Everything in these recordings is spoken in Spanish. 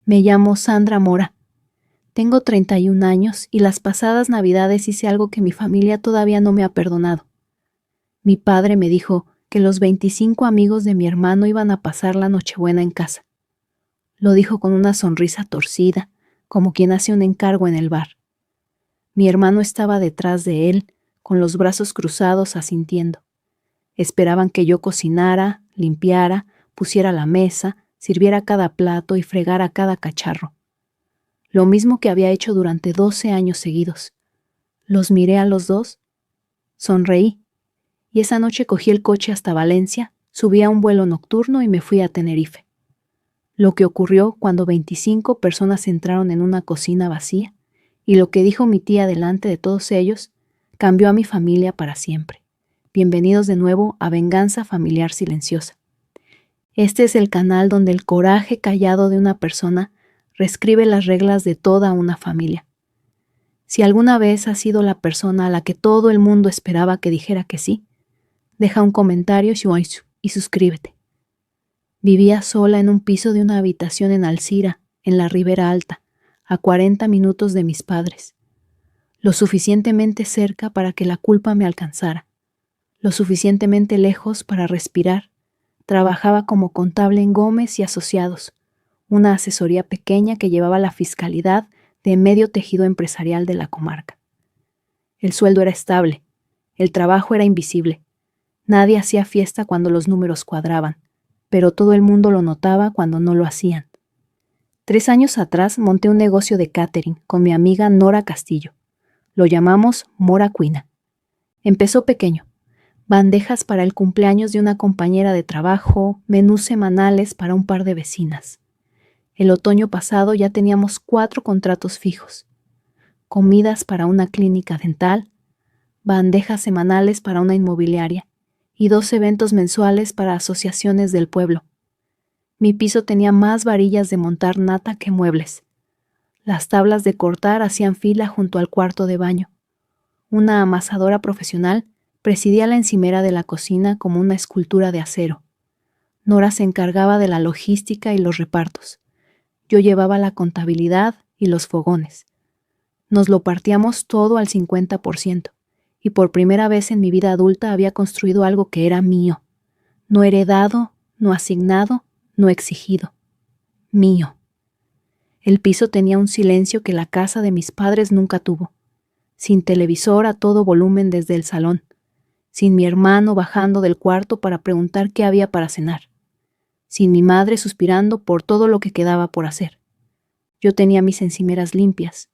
Me llamo Sandra Mora. Tengo 31 años y las pasadas Navidades hice algo que mi familia todavía no me ha perdonado. Mi padre me dijo que los 25 amigos de mi hermano iban a pasar la Nochebuena en casa. Lo dijo con una sonrisa torcida, como quien hace un encargo en el bar. Mi hermano estaba detrás de él, con los brazos cruzados asintiendo. Esperaban que yo cocinara, limpiara, pusiera la mesa, sirviera cada plato y fregara cada cacharro. Lo mismo que había hecho durante 12 años seguidos. Los miré a los dos, sonreí, y esa noche cogí el coche hasta Valencia, subí a un vuelo nocturno y me fui a Tenerife. Lo que ocurrió cuando 25 personas entraron en una cocina vacía y lo que dijo mi tía delante de todos ellos cambió a mi familia para siempre. Bienvenidos de nuevo a Venganza Familiar Silenciosa. Este es el canal donde el coraje callado de una persona reescribe las reglas de toda una familia. Si alguna vez has sido la persona a la que todo el mundo esperaba que dijera que sí, deja un comentario y suscríbete. Vivía sola en un piso de una habitación en Alzira, en la Ribera Alta, a 40 minutos de mis padres. Lo suficientemente cerca para que la culpa me alcanzara. Lo suficientemente lejos para respirar. Trabajaba como contable en Gómez y Asociados, una asesoría pequeña que llevaba la fiscalidad de medio tejido empresarial de la comarca. El sueldo era estable, el trabajo era invisible. Nadie hacía fiesta cuando los números cuadraban, pero todo el mundo lo notaba cuando no lo hacían. 3 años atrás monté un negocio de catering con mi amiga Nora Castillo. Lo llamamos Mora Cuina. Empezó pequeño. Bandejas para el cumpleaños de una compañera de trabajo, menús semanales para un par de vecinas. El otoño pasado ya teníamos 4 contratos fijos. Comidas para una clínica dental, bandejas semanales para una inmobiliaria y 2 eventos mensuales para asociaciones del pueblo. Mi piso tenía más varillas de montar nata que muebles. Las tablas de cortar hacían fila junto al cuarto de baño. Una amasadora profesional presidía la encimera de la cocina como una escultura de acero. Nora se encargaba de la logística y los repartos. Yo llevaba la contabilidad y los fogones. Nos lo partíamos todo al 50%, y por primera vez en mi vida adulta había construido algo que era mío. No heredado, no asignado, no exigido. Mío. El piso tenía un silencio que la casa de mis padres nunca tuvo. Sin televisor a todo volumen desde el salón. Sin mi hermano bajando del cuarto para preguntar qué había para cenar. Sin mi madre suspirando por todo lo que quedaba por hacer. Yo tenía mis encimeras limpias.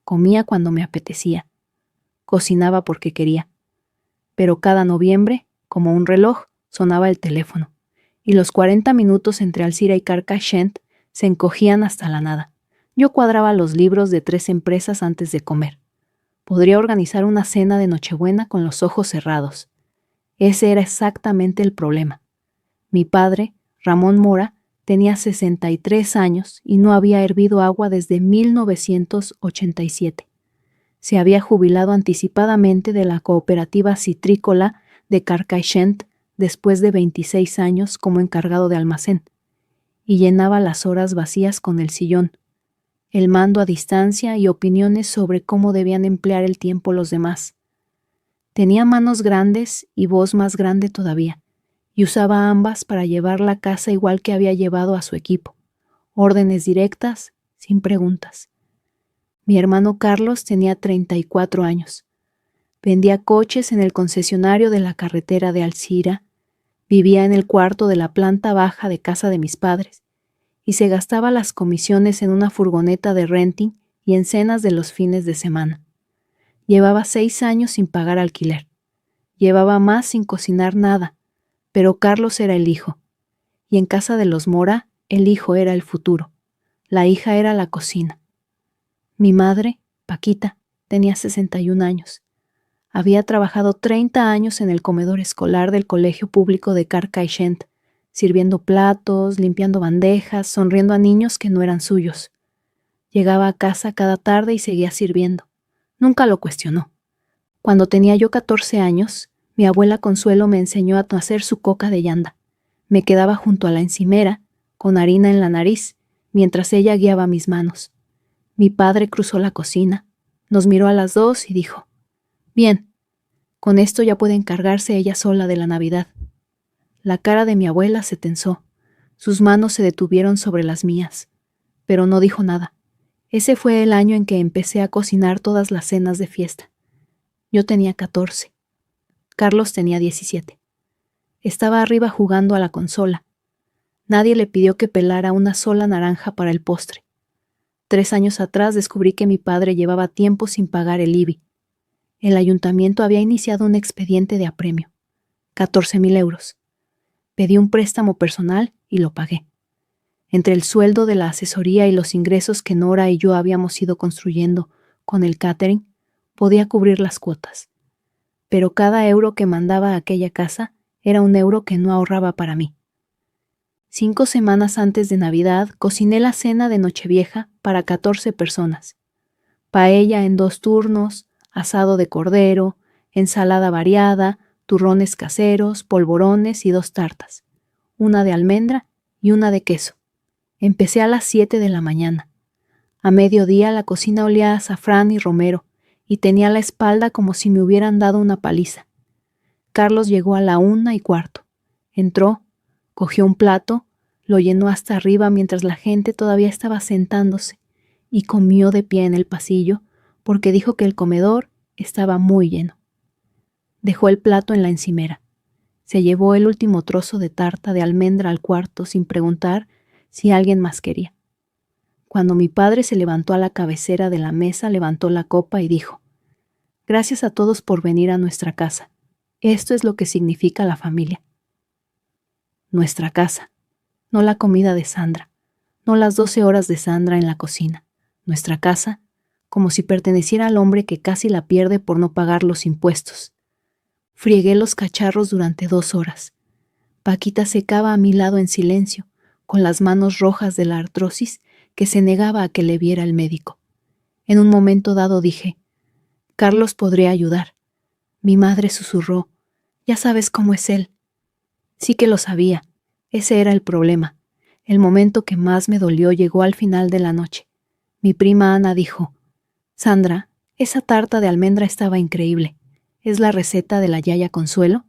Comía cuando me apetecía. Cocinaba porque quería. Pero cada noviembre, como un reloj, sonaba el teléfono, y los 40 minutos entre Alzira y Carcaixent se encogían hasta la nada. Yo cuadraba los libros de 3 empresas antes de comer. Podría organizar una cena de Nochebuena con los ojos cerrados. Ese era exactamente el problema. Mi padre, Ramón Mora, tenía 63 años y no había hervido agua desde 1987. Se había jubilado anticipadamente de la cooperativa citrícola de Carcaixent después de 26 años como encargado de almacén, y llenaba las horas vacías con el sillón, el mando a distancia y opiniones sobre cómo debían emplear el tiempo los demás. Tenía manos grandes y voz más grande todavía, y usaba ambas para llevar la casa igual que había llevado a su equipo, órdenes directas, sin preguntas. Mi hermano Carlos tenía 34 años. Vendía coches en el concesionario de la carretera de Alzira, vivía en el cuarto de la planta baja de casa de mis padres, y se gastaba las comisiones en una furgoneta de renting y en cenas de los fines de semana. Llevaba 6 años sin pagar alquiler. Llevaba más sin cocinar nada, pero Carlos era el hijo. Y en casa de los Mora, el hijo era el futuro. La hija era la cocina. Mi madre, Paquita, tenía 61 años. Había trabajado 30 años en el comedor escolar del colegio público de Carcaixent, sirviendo platos, limpiando bandejas, sonriendo a niños que no eran suyos. Llegaba a casa cada tarde y seguía sirviendo. Nunca lo cuestionó. Cuando tenía yo 14 años, mi abuela Consuelo me enseñó a hacer su coca de llanda. Me quedaba junto a la encimera, con harina en la nariz, mientras ella guiaba mis manos. Mi padre cruzó la cocina, nos miró a las dos y dijo: «Bien, con esto ya puede encargarse ella sola de la Navidad». La cara de mi abuela se tensó, sus manos se detuvieron sobre las mías, pero no dijo nada. Ese fue el año en que empecé a cocinar todas las cenas de fiesta. Yo tenía 14. Carlos tenía 17. Estaba arriba jugando a la consola. Nadie le pidió que pelara una sola naranja para el postre. 3 años atrás descubrí que mi padre llevaba tiempo sin pagar el IBI. El ayuntamiento había iniciado un expediente de apremio. 14.000 euros. Pedí un préstamo personal y lo pagué. Entre el sueldo de la asesoría y los ingresos que Nora y yo habíamos ido construyendo con el catering, podía cubrir las cuotas. Pero cada euro que mandaba a aquella casa era un euro que no ahorraba para mí. 5 semanas antes de Navidad cociné la cena de Nochevieja para 14 personas. Paella en 2 turnos, asado de cordero, ensalada variada, turrones caseros, polvorones y 2 tartas, una de almendra y una de queso. Empecé a las 7 de la mañana. A mediodía la cocina olía a azafrán y romero, y tenía la espalda como si me hubieran dado una paliza. Carlos llegó a la 1:15. Entró, cogió un plato, lo llenó hasta arriba mientras la gente todavía estaba sentándose, y comió de pie en el pasillo, porque dijo que el comedor estaba muy lleno. Dejó el plato en la encimera. Se llevó el último trozo de tarta de almendra al cuarto sin preguntar si alguien más quería. Cuando mi padre se levantó a la cabecera de la mesa, levantó la copa y dijo: «Gracias a todos por venir a nuestra casa. Esto es lo que significa la familia». Nuestra casa, no la comida de Sandra, no las 12 horas de Sandra en la cocina. Nuestra casa, como si perteneciera al hombre que casi la pierde por no pagar los impuestos. Friegué los cacharros durante 2 horas. Paquita secaba a mi lado en silencio, con las manos rojas de la artrosis que se negaba a que le viera el médico. En un momento dado dije: «Carlos podría ayudar». Mi madre susurró: «Ya sabes cómo es él». Sí que lo sabía. Ese era el problema. El momento que más me dolió llegó al final de la noche. Mi prima Ana dijo: «Sandra, esa tarta de almendra estaba increíble. ¿Es la receta de la Yaya Consuelo?».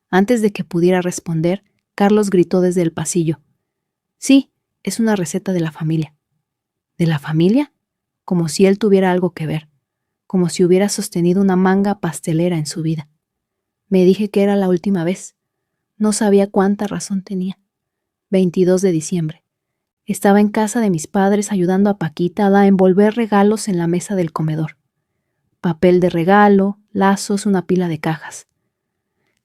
Antes de que pudiera responder, Carlos gritó desde el pasillo: «Sí, es una receta de la familia». ¿De la familia? Como si él tuviera algo que ver, como si hubiera sostenido una manga pastelera en su vida. Me dije que era la última vez. No sabía cuánta razón tenía. 22 de diciembre. Estaba en casa de mis padres ayudando a Paquita a envolver regalos en la mesa del comedor. Papel de regalo, lazos, una pila de cajas.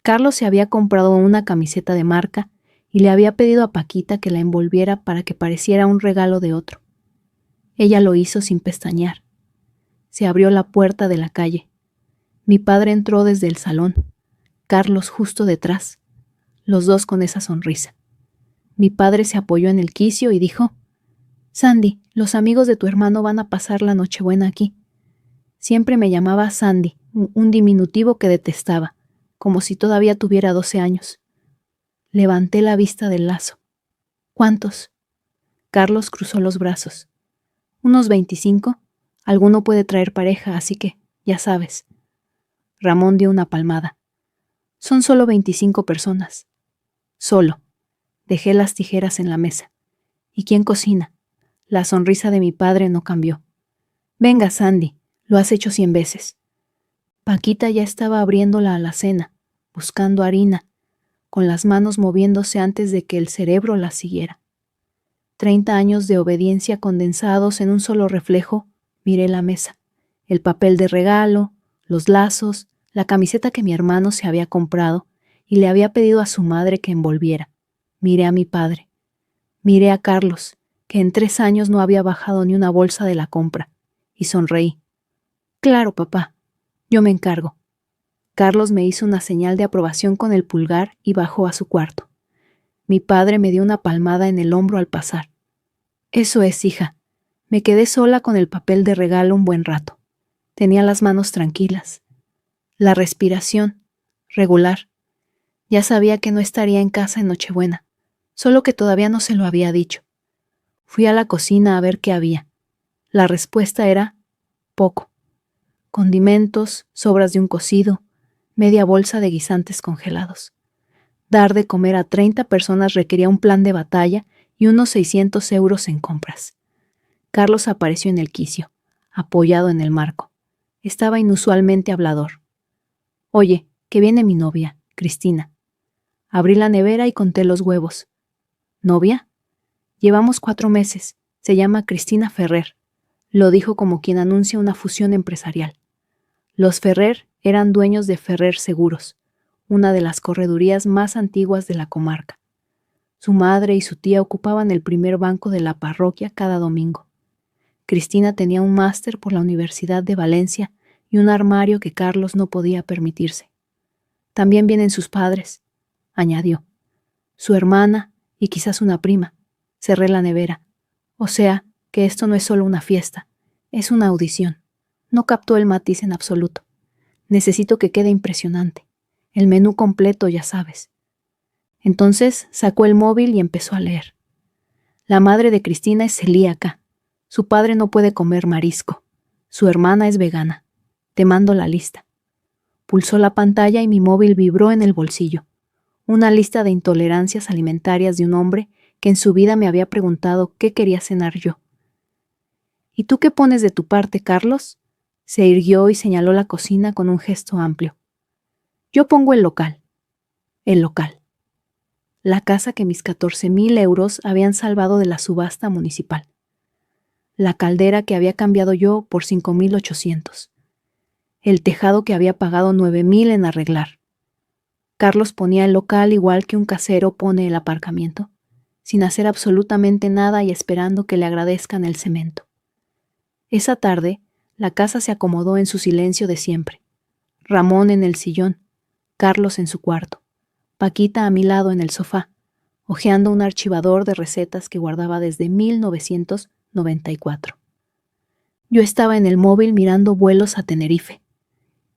Carlos se había comprado una camiseta de marca y le había pedido a Paquita que la envolviera para que pareciera un regalo de otro. Ella lo hizo sin pestañear. Se abrió la puerta de la calle. Mi padre entró desde el salón, Carlos justo detrás, los dos con esa sonrisa. Mi padre se apoyó en el quicio y dijo: «Sandy, los amigos de tu hermano van a pasar la Nochebuena aquí». Siempre me llamaba Sandy, un diminutivo que detestaba, como si todavía tuviera 12 años. Levanté la vista del lazo. «¿Cuántos?». Carlos cruzó los brazos. «Unos 25. Alguno puede traer pareja, así que, ya sabes». Ramón dio una palmada. «Son solo 25 personas». «Solo». Dejé las tijeras en la mesa. «¿Y quién cocina?». La sonrisa de mi padre no cambió. «Venga, Sandy, lo has hecho 100 veces». Paquita ya estaba abriendo la alacena, buscando harina, con las manos moviéndose antes de que el cerebro la siguiera. 30 años de obediencia condensados en un solo reflejo. Miré la mesa, el papel de regalo, los lazos, la camiseta que mi hermano se había comprado y le había pedido a su madre que envolviera. Miré a mi padre. Miré a Carlos, que en 3 años no había bajado ni una bolsa de la compra, y sonreí. «Claro, papá, yo me encargo». Carlos me hizo una señal de aprobación con el pulgar y bajó a su cuarto. Mi padre me dio una palmada en el hombro al pasar. «Eso es, hija». Me quedé sola con el papel de regalo un buen rato. Tenía las manos tranquilas. La respiración, regular. Ya sabía que no estaría en casa en Nochebuena, solo que todavía no se lo había dicho. Fui a la cocina a ver qué había. La respuesta era poco. Condimentos, sobras de un cocido, media bolsa de guisantes congelados. Dar de comer a 30 personas requería un plan de batalla y unos 600 euros en compras. Carlos apareció en el quicio, apoyado en el marco. Estaba inusualmente hablador. Oye, que viene mi novia, Cristina. Abrí la nevera y conté los huevos. ¿Novia? Llevamos 4 meses. Se llama Cristina Ferrer. Lo dijo como quien anuncia una fusión empresarial. Los Ferrer eran dueños de Ferrer Seguros, una de las corredurías más antiguas de la comarca. Su madre y su tía ocupaban el primer banco de la parroquia cada domingo. Cristina tenía un máster por la Universidad de Valencia y un armario que Carlos no podía permitirse. También vienen sus padres, añadió. Su hermana y quizás una prima. Cerré la nevera. O sea, que esto no es solo una fiesta, es una audición. No captó el matiz en absoluto. Necesito que quede impresionante. El menú completo, ya sabes. Entonces sacó el móvil y empezó a leer. La madre de Cristina es celíaca. Su padre no puede comer marisco. Su hermana es vegana. Te mando la lista. Pulsó la pantalla y mi móvil vibró en el bolsillo. Una lista de intolerancias alimentarias de un hombre que en su vida me había preguntado qué quería cenar yo. ¿Y tú qué pones de tu parte, Carlos? Se irguió y señaló la cocina con un gesto amplio. Yo pongo el local. El local. La casa que mis 14.000 euros habían salvado de la subasta municipal. La caldera que había cambiado yo por 5.800. El tejado que había pagado 9.000 en arreglar. Carlos ponía el local igual que un casero pone el aparcamiento, sin hacer absolutamente nada y esperando que le agradezcan el cemento. Esa tarde, la casa se acomodó en su silencio de siempre. Ramón en el sillón, Carlos en su cuarto, Paquita a mi lado en el sofá, hojeando un archivador de recetas que guardaba desde 1994. Yo estaba en el móvil mirando vuelos a Tenerife.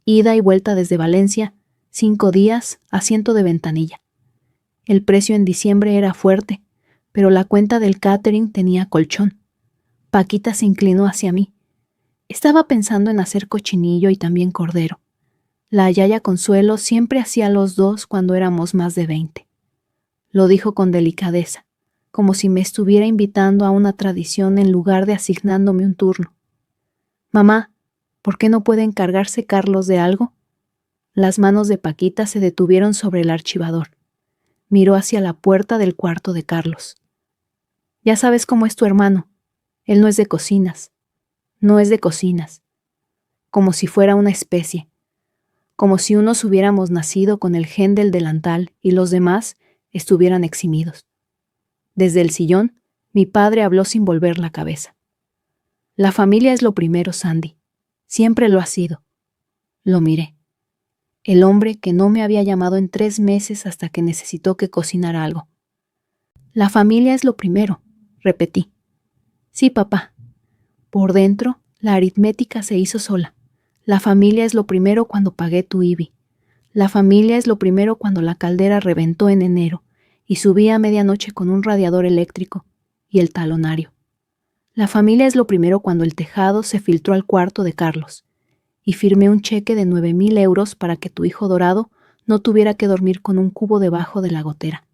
Ida y vuelta desde Valencia, 5 días, asiento de ventanilla. El precio en diciembre era fuerte, pero la cuenta del catering tenía colchón. Paquita se inclinó hacia mí. Estaba pensando en hacer cochinillo y también cordero. La yaya Consuelo siempre hacía los dos cuando éramos más de 20. Lo dijo con delicadeza, como si me estuviera invitando a una tradición en lugar de asignándome un turno. Mamá, ¿por qué no puede encargarse Carlos de algo? Las manos de Paquita se detuvieron sobre el archivador. Miró hacia la puerta del cuarto de Carlos. Ya sabes cómo es tu hermano. Él no es de cocinas. No es de cocinas. Como si fuera una especie. Como si unos hubiéramos nacido con el gen del delantal y los demás estuvieran eximidos. Desde el sillón, mi padre habló sin volver la cabeza. La familia es lo primero, Sandy. Siempre lo ha sido. Lo miré. El hombre que no me había llamado en 3 meses hasta que necesitó que cocinara algo. La familia es lo primero, repetí. Sí, papá. Por dentro, la aritmética se hizo sola. La familia es lo primero cuando pagué tu IBI. La familia es lo primero cuando la caldera reventó en enero y subí a medianoche con un radiador eléctrico y el talonario. La familia es lo primero cuando el tejado se filtró al cuarto de Carlos y firmé un cheque de 9.000 euros para que tu hijo dorado no tuviera que dormir con un cubo debajo de la gotera.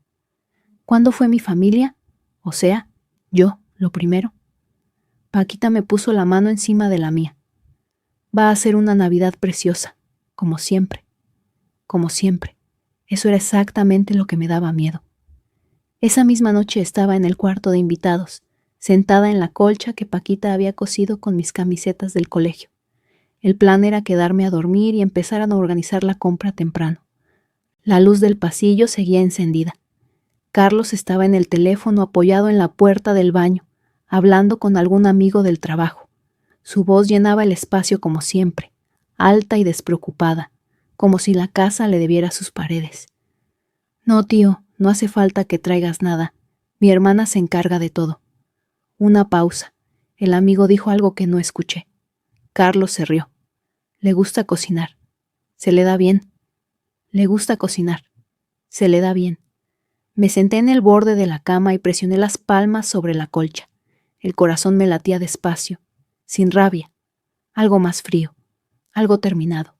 ¿Cuándo fue mi familia? O sea, yo, lo primero. Paquita me puso la mano encima de la mía. Va a ser una Navidad preciosa, como siempre. Como siempre. Eso era exactamente lo que me daba miedo. Esa misma noche estaba en el cuarto de invitados, sentada en la colcha que Paquita había cosido con mis camisetas del colegio. El plan era quedarme a dormir y empezar a organizar la compra temprano. La luz del pasillo seguía encendida. Carlos estaba en el teléfono apoyado en la puerta del baño, hablando con algún amigo del trabajo. Su voz llenaba el espacio como siempre, alta y despreocupada, como si la casa le debiera sus paredes. No, tío, no hace falta que traigas nada. Mi hermana se encarga de todo. Una pausa. El amigo dijo algo que no escuché. Carlos se rió. Le gusta cocinar. Se le da bien. Le gusta cocinar. Se le da bien. Me senté en el borde de la cama y presioné las palmas sobre la colcha. El corazón me latía despacio, sin rabia, algo más frío, algo terminado.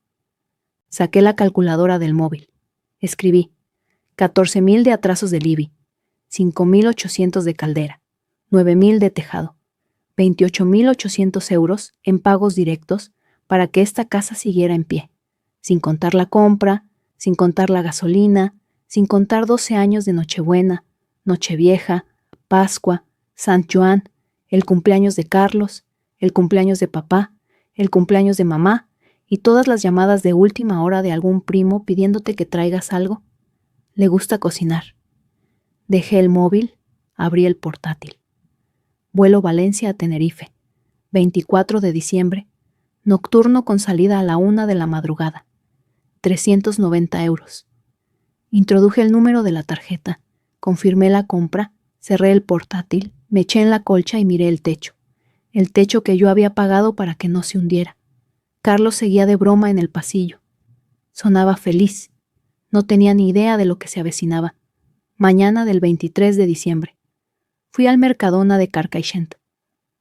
Saqué la calculadora del móvil. Escribí 14,000 de atrasos del IBI, 5,800 de caldera, 9,000 de tejado, 28,800 euros en pagos directos para que esta casa siguiera en pie, sin contar la compra, sin contar la gasolina, sin contar 12 años de Nochebuena, Nochevieja, Pascua, San Juan, el cumpleaños de Carlos, el cumpleaños de papá, el cumpleaños de mamá y todas las llamadas de última hora de algún primo pidiéndote que traigas algo. Le gusta cocinar. Dejé el móvil, abrí el portátil. Vuelo Valencia a Tenerife, 24 de diciembre, nocturno con salida a la 1 de la madrugada, 390 euros. Introduje el número de la tarjeta, confirmé la compra, cerré el portátil, me eché en la colcha y miré el techo que yo había pagado para que no se hundiera. Carlos seguía de broma en el pasillo. Sonaba feliz. No tenía ni idea de lo que se avecinaba. Mañana del 23 de diciembre. Fui al Mercadona de Carcaixent.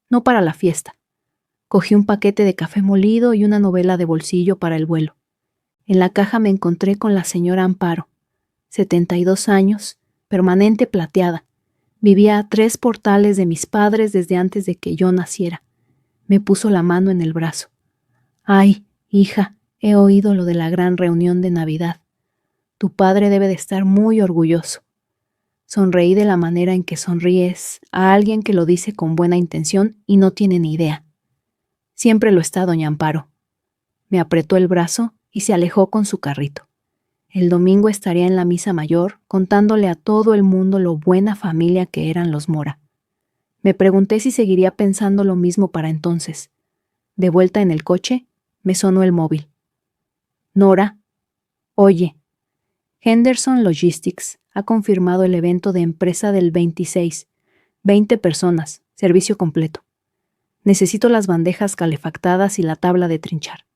No para la fiesta. Cogí un paquete de café molido y una novela de bolsillo para el vuelo. En la caja me encontré con la señora Amparo, 72 años, permanente plateada. Vivía a 3 portales de mis padres desde antes de que yo naciera. Me puso la mano en el brazo. Ay, hija, he oído lo de la gran reunión de Navidad. Tu padre debe de estar muy orgulloso. Sonreí de la manera en que sonríes a alguien que lo dice con buena intención y no tiene ni idea. Siempre lo está, doña Amparo. Me apretó el brazo y se alejó con su carrito. El domingo estaría en la misa mayor contándole a todo el mundo lo buena familia que eran los Mora. Me pregunté si seguiría pensando lo mismo para entonces. De vuelta en el coche, me sonó el móvil. Nora, oye, Henderson Logistics ha confirmado el evento de empresa del 26. 20 personas, servicio completo. Necesito las bandejas calefactadas y la tabla de trinchar.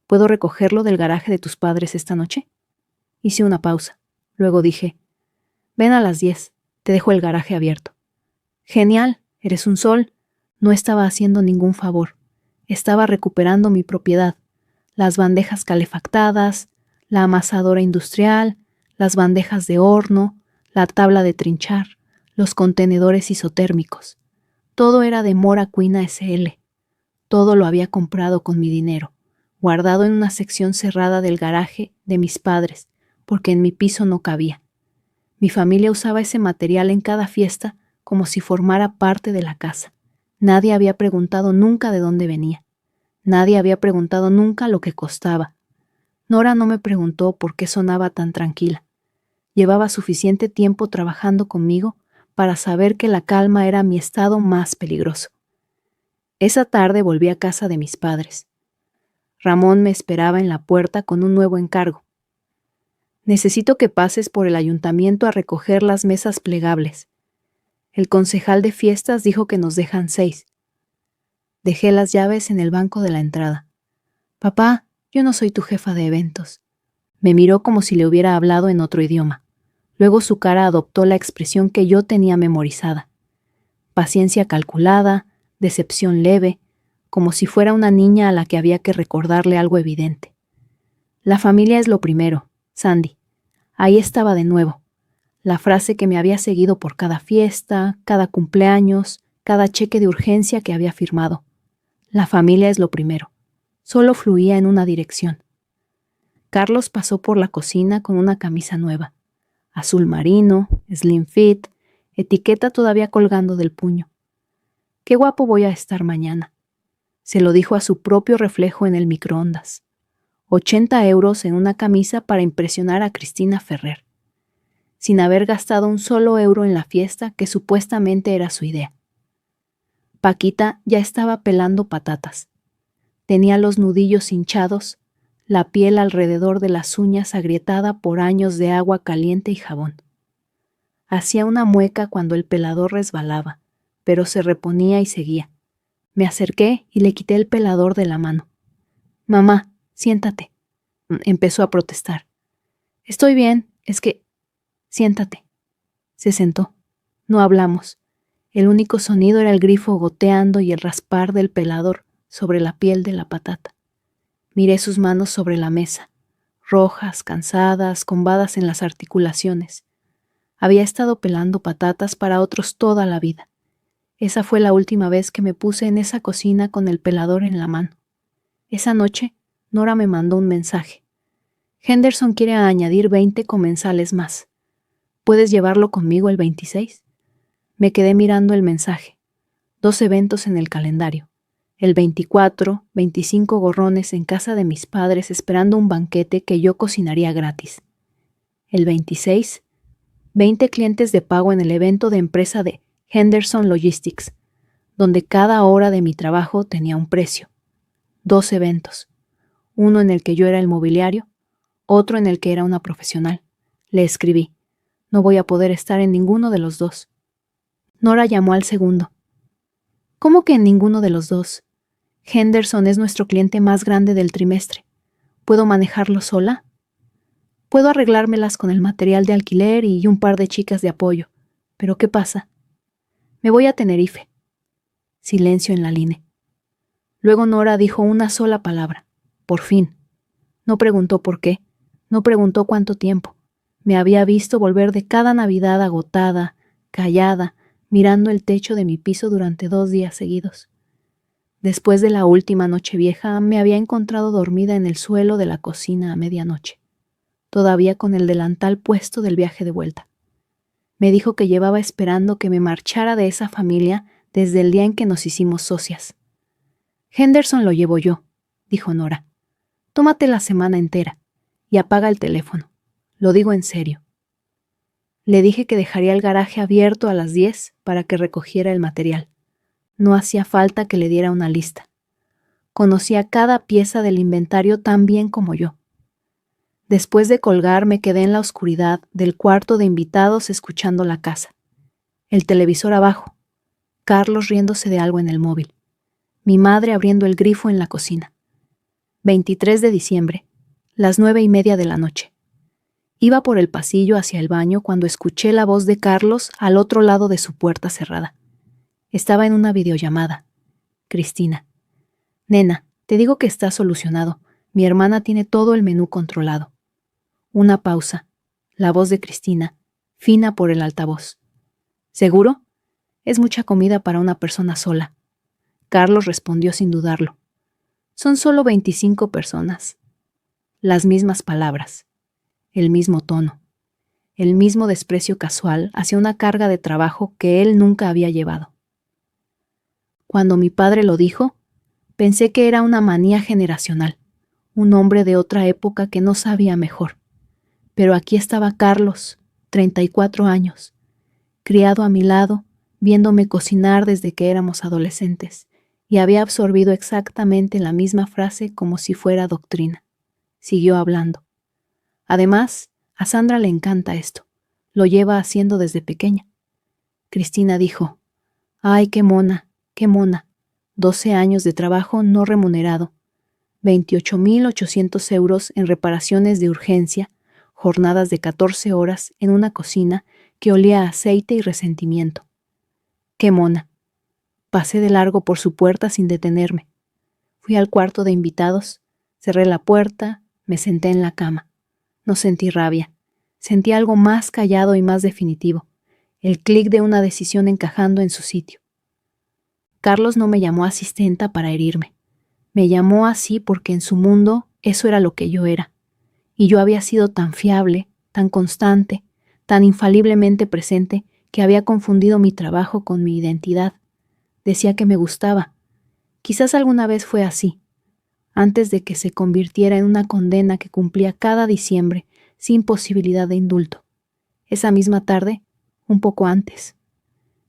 ¿Puedo recogerlo del garaje de tus padres esta noche? Hice una pausa. Luego dije, ven a las 10, te dejo el garaje abierto. Genial, eres un sol. No estaba haciendo ningún favor. Estaba recuperando mi propiedad. Las bandejas calefactadas, la amasadora industrial, las bandejas de horno, la tabla de trinchar, los contenedores isotérmicos. Todo era de Mora Cuina S.L. Todo lo había comprado con mi dinero, guardado en una sección cerrada del garaje de mis padres, porque en mi piso no cabía. Mi familia usaba ese material en cada fiesta como si formara parte de la casa. Nadie había preguntado nunca de dónde venía. Nadie había preguntado nunca lo que costaba. Nora no me preguntó por qué sonaba tan tranquila. Llevaba suficiente tiempo trabajando conmigo para saber que la calma era mi estado más peligroso. Esa tarde volví a casa de mis padres. Ramón me esperaba en la puerta con un nuevo encargo. Necesito que pases por el ayuntamiento a recoger las mesas plegables. El concejal de fiestas dijo que nos dejan 6. Dejé las llaves en el banco de la entrada. Papá, yo no soy tu jefa de eventos. Me miró como si le hubiera hablado en otro idioma. Luego su cara adoptó la expresión que yo tenía memorizada. Paciencia calculada, decepción leve, como si fuera una niña a la que había que recordarle algo evidente. La familia es lo primero, Sandy. Ahí estaba de nuevo. La frase que me había seguido por cada fiesta, cada cumpleaños, cada cheque de urgencia que había firmado. La familia es lo primero. Solo fluía en una dirección. Carlos pasó por la cocina con una camisa nueva. Azul marino, slim fit, etiqueta todavía colgando del puño. Qué guapo voy a estar mañana. Se lo dijo a su propio reflejo en el microondas. 80 euros en una camisa para impresionar a Cristina Ferrer, sin haber gastado un solo euro en la fiesta que supuestamente era su idea. Paquita ya estaba pelando patatas. Tenía los nudillos hinchados, la piel alrededor de las uñas agrietada por años de agua caliente y jabón. Hacía una mueca cuando el pelador resbalaba, pero se reponía y seguía. Me acerqué y le quité el pelador de la mano. «Mamá, siéntate», empezó a protestar. «Estoy bien, es que...» «Siéntate». Se sentó. No hablamos. El único sonido era el grifo goteando y el raspar del pelador sobre la piel de la patata. Miré sus manos sobre la mesa, rojas, cansadas, combadas en las articulaciones. Había estado pelando patatas para otros toda la vida. Esa fue la última vez que me puse en esa cocina con el pelador en la mano. Esa noche, Nora me mandó un mensaje. Henderson quiere añadir 20 comensales más. ¿Puedes llevarlo conmigo el 26? Me quedé mirando el mensaje. 2 eventos en el calendario. El 24, 25 gorrones en casa de mis padres esperando un banquete que yo cocinaría gratis. El 26, 20 clientes de pago en el evento de empresa de Henderson Logistics, donde cada hora de mi trabajo tenía un precio. 2 eventos. Uno en el que yo era el mobiliario, otro en el que era una profesional. Le escribí. No voy a poder estar en ninguno de los dos. Nora llamó al segundo. ¿Cómo que en ninguno de los dos? Henderson es nuestro cliente más grande del trimestre. ¿Puedo manejarlo sola? Puedo arreglármelas con el material de alquiler y un par de chicas de apoyo. ¿Pero qué pasa? Me voy a Tenerife. Silencio en la línea. Luego Nora dijo una sola palabra. Por fin. No preguntó por qué. No preguntó cuánto tiempo. Me había visto volver de cada Navidad agotada, callada, mirando el techo de mi piso durante 2 días seguidos. Después de la última Nochevieja, me había encontrado dormida en el suelo de la cocina a medianoche, todavía con el delantal puesto del viaje de vuelta. Me dijo que llevaba esperando que me marchara de esa familia desde el día en que nos hicimos socias. Henderson lo llevo yo, dijo Nora. Tómate la semana entera y apaga el teléfono. Lo digo en serio. Le dije que dejaría el garaje abierto a las 10 para que recogiera el material. No hacía falta que le diera una lista. Conocía cada pieza del inventario tan bien como yo. Después de colgar, me quedé en la oscuridad del cuarto de invitados escuchando la casa. El televisor abajo. Carlos riéndose de algo en el móvil. Mi madre abriendo el grifo en la cocina. 23 de diciembre, las 9:30 de la noche. Iba por el pasillo hacia el baño cuando escuché la voz de Carlos al otro lado de su puerta cerrada. Estaba en una videollamada. Cristina. Nena, te digo que está solucionado. Mi hermana tiene todo el menú controlado. Una pausa. La voz de Cristina, fina por el altavoz. ¿Seguro? Es mucha comida para una persona sola. Carlos respondió sin dudarlo. Son solo 25 personas. Las mismas palabras. El mismo tono. El mismo desprecio casual hacia una carga de trabajo que él nunca había llevado. Cuando mi padre lo dijo, pensé que era una manía generacional, un hombre de otra época que no sabía mejor. Pero aquí estaba Carlos, 34 años, criado a mi lado, viéndome cocinar desde que éramos adolescentes, y había absorbido exactamente la misma frase como si fuera doctrina. Siguió hablando. Además, a Sandra le encanta esto. Lo lleva haciendo desde pequeña. Cristina dijo, «Ay, qué mona, qué mona. 12 años de trabajo no remunerado. 28.800 euros en reparaciones de urgencia, jornadas de 14 horas en una cocina que olía a aceite y resentimiento. Qué mona». Pasé de largo por su puerta sin detenerme. Fui al cuarto de invitados, cerré la puerta, me senté en la cama. No sentí rabia. Sentí algo más callado y más definitivo, el clic de una decisión encajando en su sitio. Carlos no me llamó asistenta para herirme. Me llamó así porque en su mundo eso era lo que yo era. Y yo había sido tan fiable, tan constante, tan infaliblemente presente que había confundido mi trabajo con mi identidad. Decía que me gustaba. Quizás alguna vez fue así, antes de que se convirtiera en una condena que cumplía cada diciembre sin posibilidad de indulto. Esa misma tarde, un poco antes,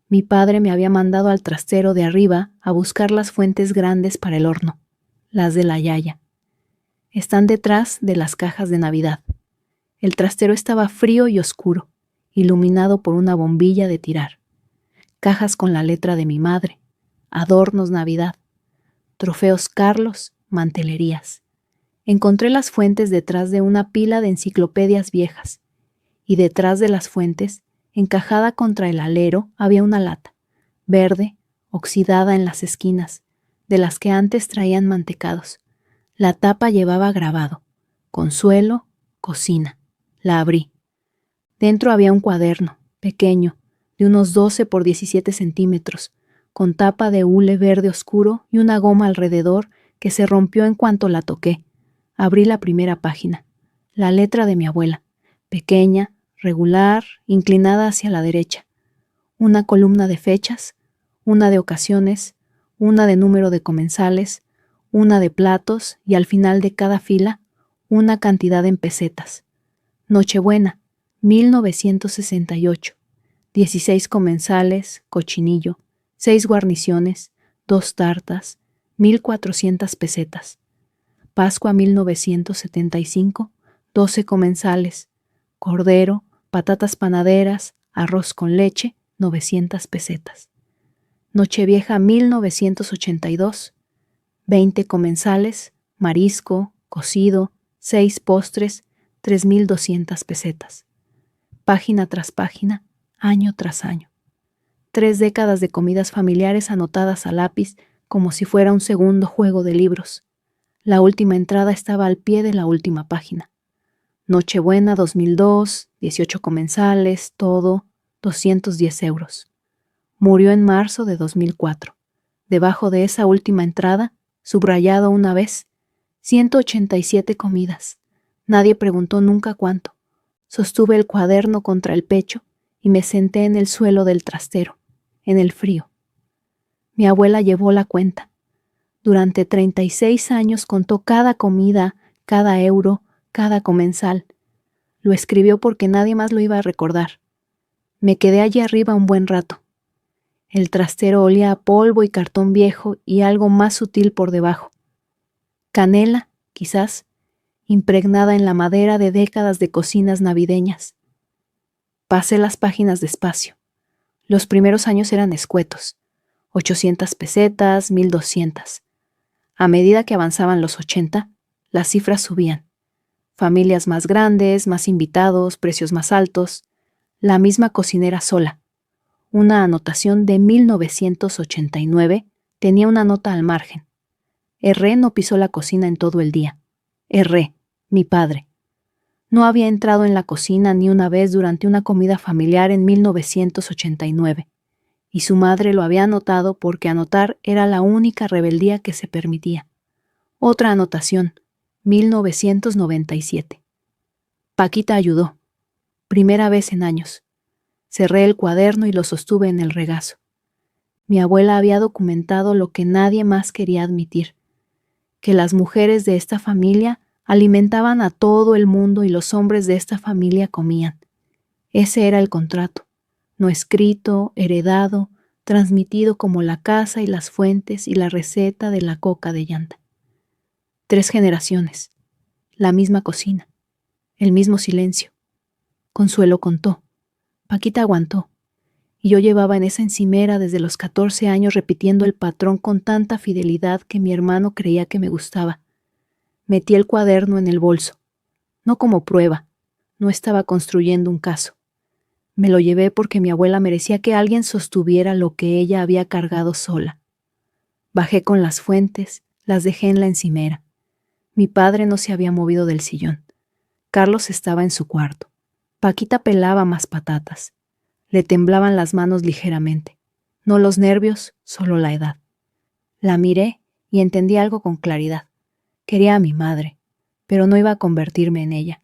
mi padre me había mandado al trastero de arriba a buscar las fuentes grandes para el horno, las de la yaya. Están detrás de las cajas de Navidad. El trastero estaba frío y oscuro, iluminado por una bombilla de tirar. Cajas con la letra de mi madre, adornos Navidad, trofeos Carlos, mantelerías. Encontré las fuentes detrás de una pila de enciclopedias viejas, y detrás de las fuentes, encajada contra el alero, había una lata, verde, oxidada en las esquinas, de las que antes traían mantecados. La tapa llevaba grabado: Consuelo, cocina. La abrí. Dentro había un cuaderno, pequeño, de unos 12 por 17 centímetros, con tapa de hule verde oscuro y una goma alrededor que se rompió en cuanto la toqué. Abrí la primera página. La letra de mi abuela, pequeña, regular, inclinada hacia la derecha. Una columna de fechas, una de ocasiones, una de número de comensales, una de platos y al final de cada fila una cantidad en pesetas. Nochebuena, 1968. 16 comensales, cochinillo, 6 guarniciones, 2 tartas, 1,400 pesetas. Pascua 1975, 12 comensales, cordero, patatas panaderas, arroz con leche, 900 pesetas. Nochevieja 1982, 20 comensales, marisco, cocido, 6 postres, 3,200 pesetas. Página tras página, año tras año. 3 décadas de comidas familiares anotadas a lápiz como si fuera un segundo juego de libros. La última entrada estaba al pie de la última página. Nochebuena 2002, 18 comensales, todo, 210 euros. Murió en marzo de 2004. Debajo de esa última entrada, subrayado una vez, 187 comidas. Nadie preguntó nunca cuánto. Sostuve el cuaderno contra el pecho y me senté en el suelo del trastero, en el frío. Mi abuela llevó la cuenta. Durante 36 años contó cada comida, cada euro, cada comensal. Lo escribió porque nadie más lo iba a recordar. Me quedé allí arriba un buen rato. El trastero olía a polvo y cartón viejo y algo más sutil por debajo. Canela, quizás, impregnada en la madera de décadas de cocinas navideñas. Pasé las páginas despacio. Los primeros años eran escuetos. 800 pesetas, 1,200. A medida que avanzaban los 80, las cifras subían. Familias más grandes, más invitados, precios más altos. La misma cocinera sola. Una anotación de 1989 tenía una nota al margen. Herré no pisó la cocina en todo el día. Herré, mi padre. No había entrado en la cocina ni una vez durante una comida familiar en 1989, y su madre lo había anotado porque anotar era la única rebeldía que se permitía. Otra anotación, 1997. Paquita ayudó. Primera vez en años. Cerré el cuaderno y lo sostuve en el regazo. Mi abuela había documentado lo que nadie más quería admitir, que las mujeres de esta familia alimentaban a todo el mundo y los hombres de esta familia comían. Ese era el contrato, no escrito, heredado, transmitido como la casa y las fuentes y la receta de la coca de llanta. 3 generaciones, la misma cocina, el mismo silencio. Consuelo contó, Paquita aguantó, y yo llevaba en esa encimera desde los 14 años repitiendo el patrón con tanta fidelidad que mi hermano creía que me gustaba. Metí el cuaderno en el bolso, no como prueba, no estaba construyendo un caso. Me lo llevé porque mi abuela merecía que alguien sostuviera lo que ella había cargado sola. Bajé con las fuentes, las dejé en la encimera. Mi padre no se había movido del sillón. Carlos estaba en su cuarto. Paquita pelaba más patatas. Le temblaban las manos ligeramente. No los nervios, solo la edad. La miré y entendí algo con claridad. Quería a mi madre, pero no iba a convertirme en ella.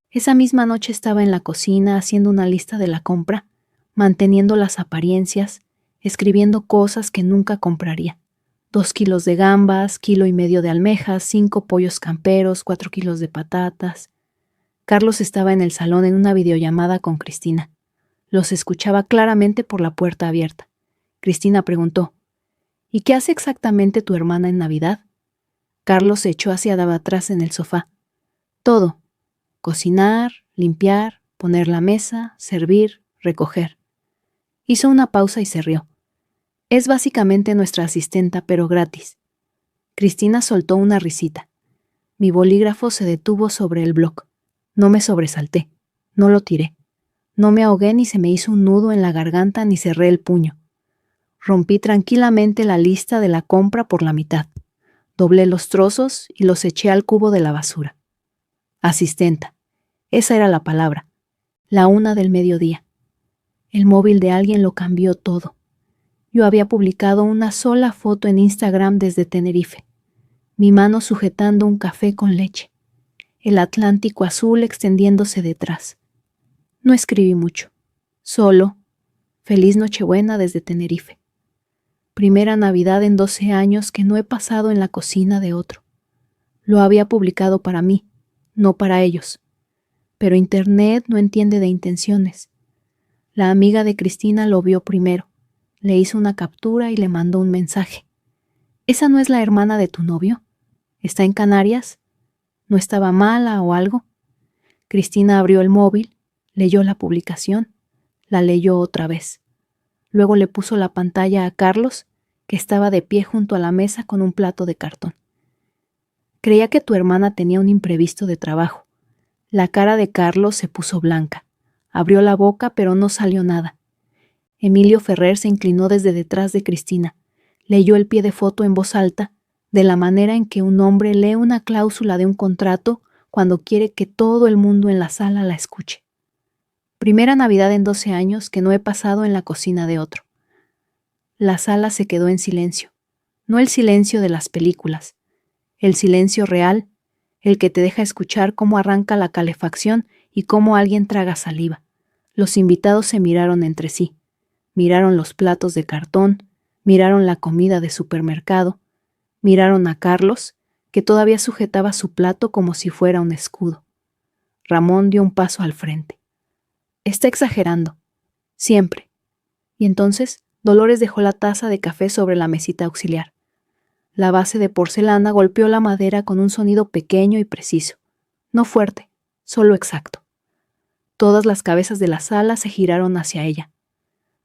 Esa misma noche estaba en la cocina haciendo una lista de la compra, manteniendo las apariencias, escribiendo cosas que nunca compraría. 2 kilos de gambas, 1,5 kilos de almejas, 5 pollos camperos, 4 kilos de patatas. Carlos estaba en el salón en una videollamada con Cristina. Los escuchaba claramente por la puerta abierta. Cristina preguntó, ¿y qué hace exactamente tu hermana en Navidad? Carlos se echó hacia atrás en el sofá. Todo. Cocinar, limpiar, poner la mesa, servir, recoger. Hizo una pausa y se rió. Es básicamente nuestra asistenta, pero gratis. Cristina soltó una risita. Mi bolígrafo se detuvo sobre el bloc. No me sobresalté. No lo tiré. No me ahogué ni se me hizo un nudo en la garganta ni cerré el puño. Rompí tranquilamente la lista de la compra por la mitad. Doblé los trozos y los eché al cubo de la basura. Asistenta. Esa era la palabra. La 1 del mediodía. El móvil de alguien lo cambió todo. Yo había publicado una sola foto en Instagram desde Tenerife. Mi mano sujetando un café con leche. El Atlántico azul extendiéndose detrás. No escribí mucho. Solo, feliz Nochebuena desde Tenerife. Primera Navidad en 12 años que no he pasado en la cocina de otro. Lo había publicado para mí, no para ellos. Pero Internet no entiende de intenciones. La amiga de Cristina lo vio primero. Le hizo una captura y le mandó un mensaje. ¿Esa no es la hermana de tu novio? ¿Está en Canarias? ¿No estaba mala o algo? Cristina abrió el móvil, leyó la publicación, la leyó otra vez. Luego le puso la pantalla a Carlos, que estaba de pie junto a la mesa con un plato de cartón. Creía que tu hermana tenía un imprevisto de trabajo. La cara de Carlos se puso blanca. Abrió la boca, pero no salió nada. Emilio Ferrer se inclinó desde detrás de Cristina. Leyó el pie de foto en voz alta, de la manera en que un hombre lee una cláusula de un contrato cuando quiere que todo el mundo en la sala la escuche. Primera Navidad en 12 años que no he pasado en la cocina de otro. La sala se quedó en silencio. No el silencio de las películas. El silencio real, el que te deja escuchar cómo arranca la calefacción y cómo alguien traga saliva. Los invitados se miraron entre sí. Miraron los platos de cartón, miraron la comida de supermercado, miraron a Carlos, que todavía sujetaba su plato como si fuera un escudo. Ramón dio un paso al frente. Está exagerando. Siempre. Y entonces Dolores dejó la taza de café sobre la mesita auxiliar. La base de porcelana golpeó la madera con un sonido pequeño y preciso. No fuerte, solo exacto. Todas las cabezas de la sala se giraron hacia ella.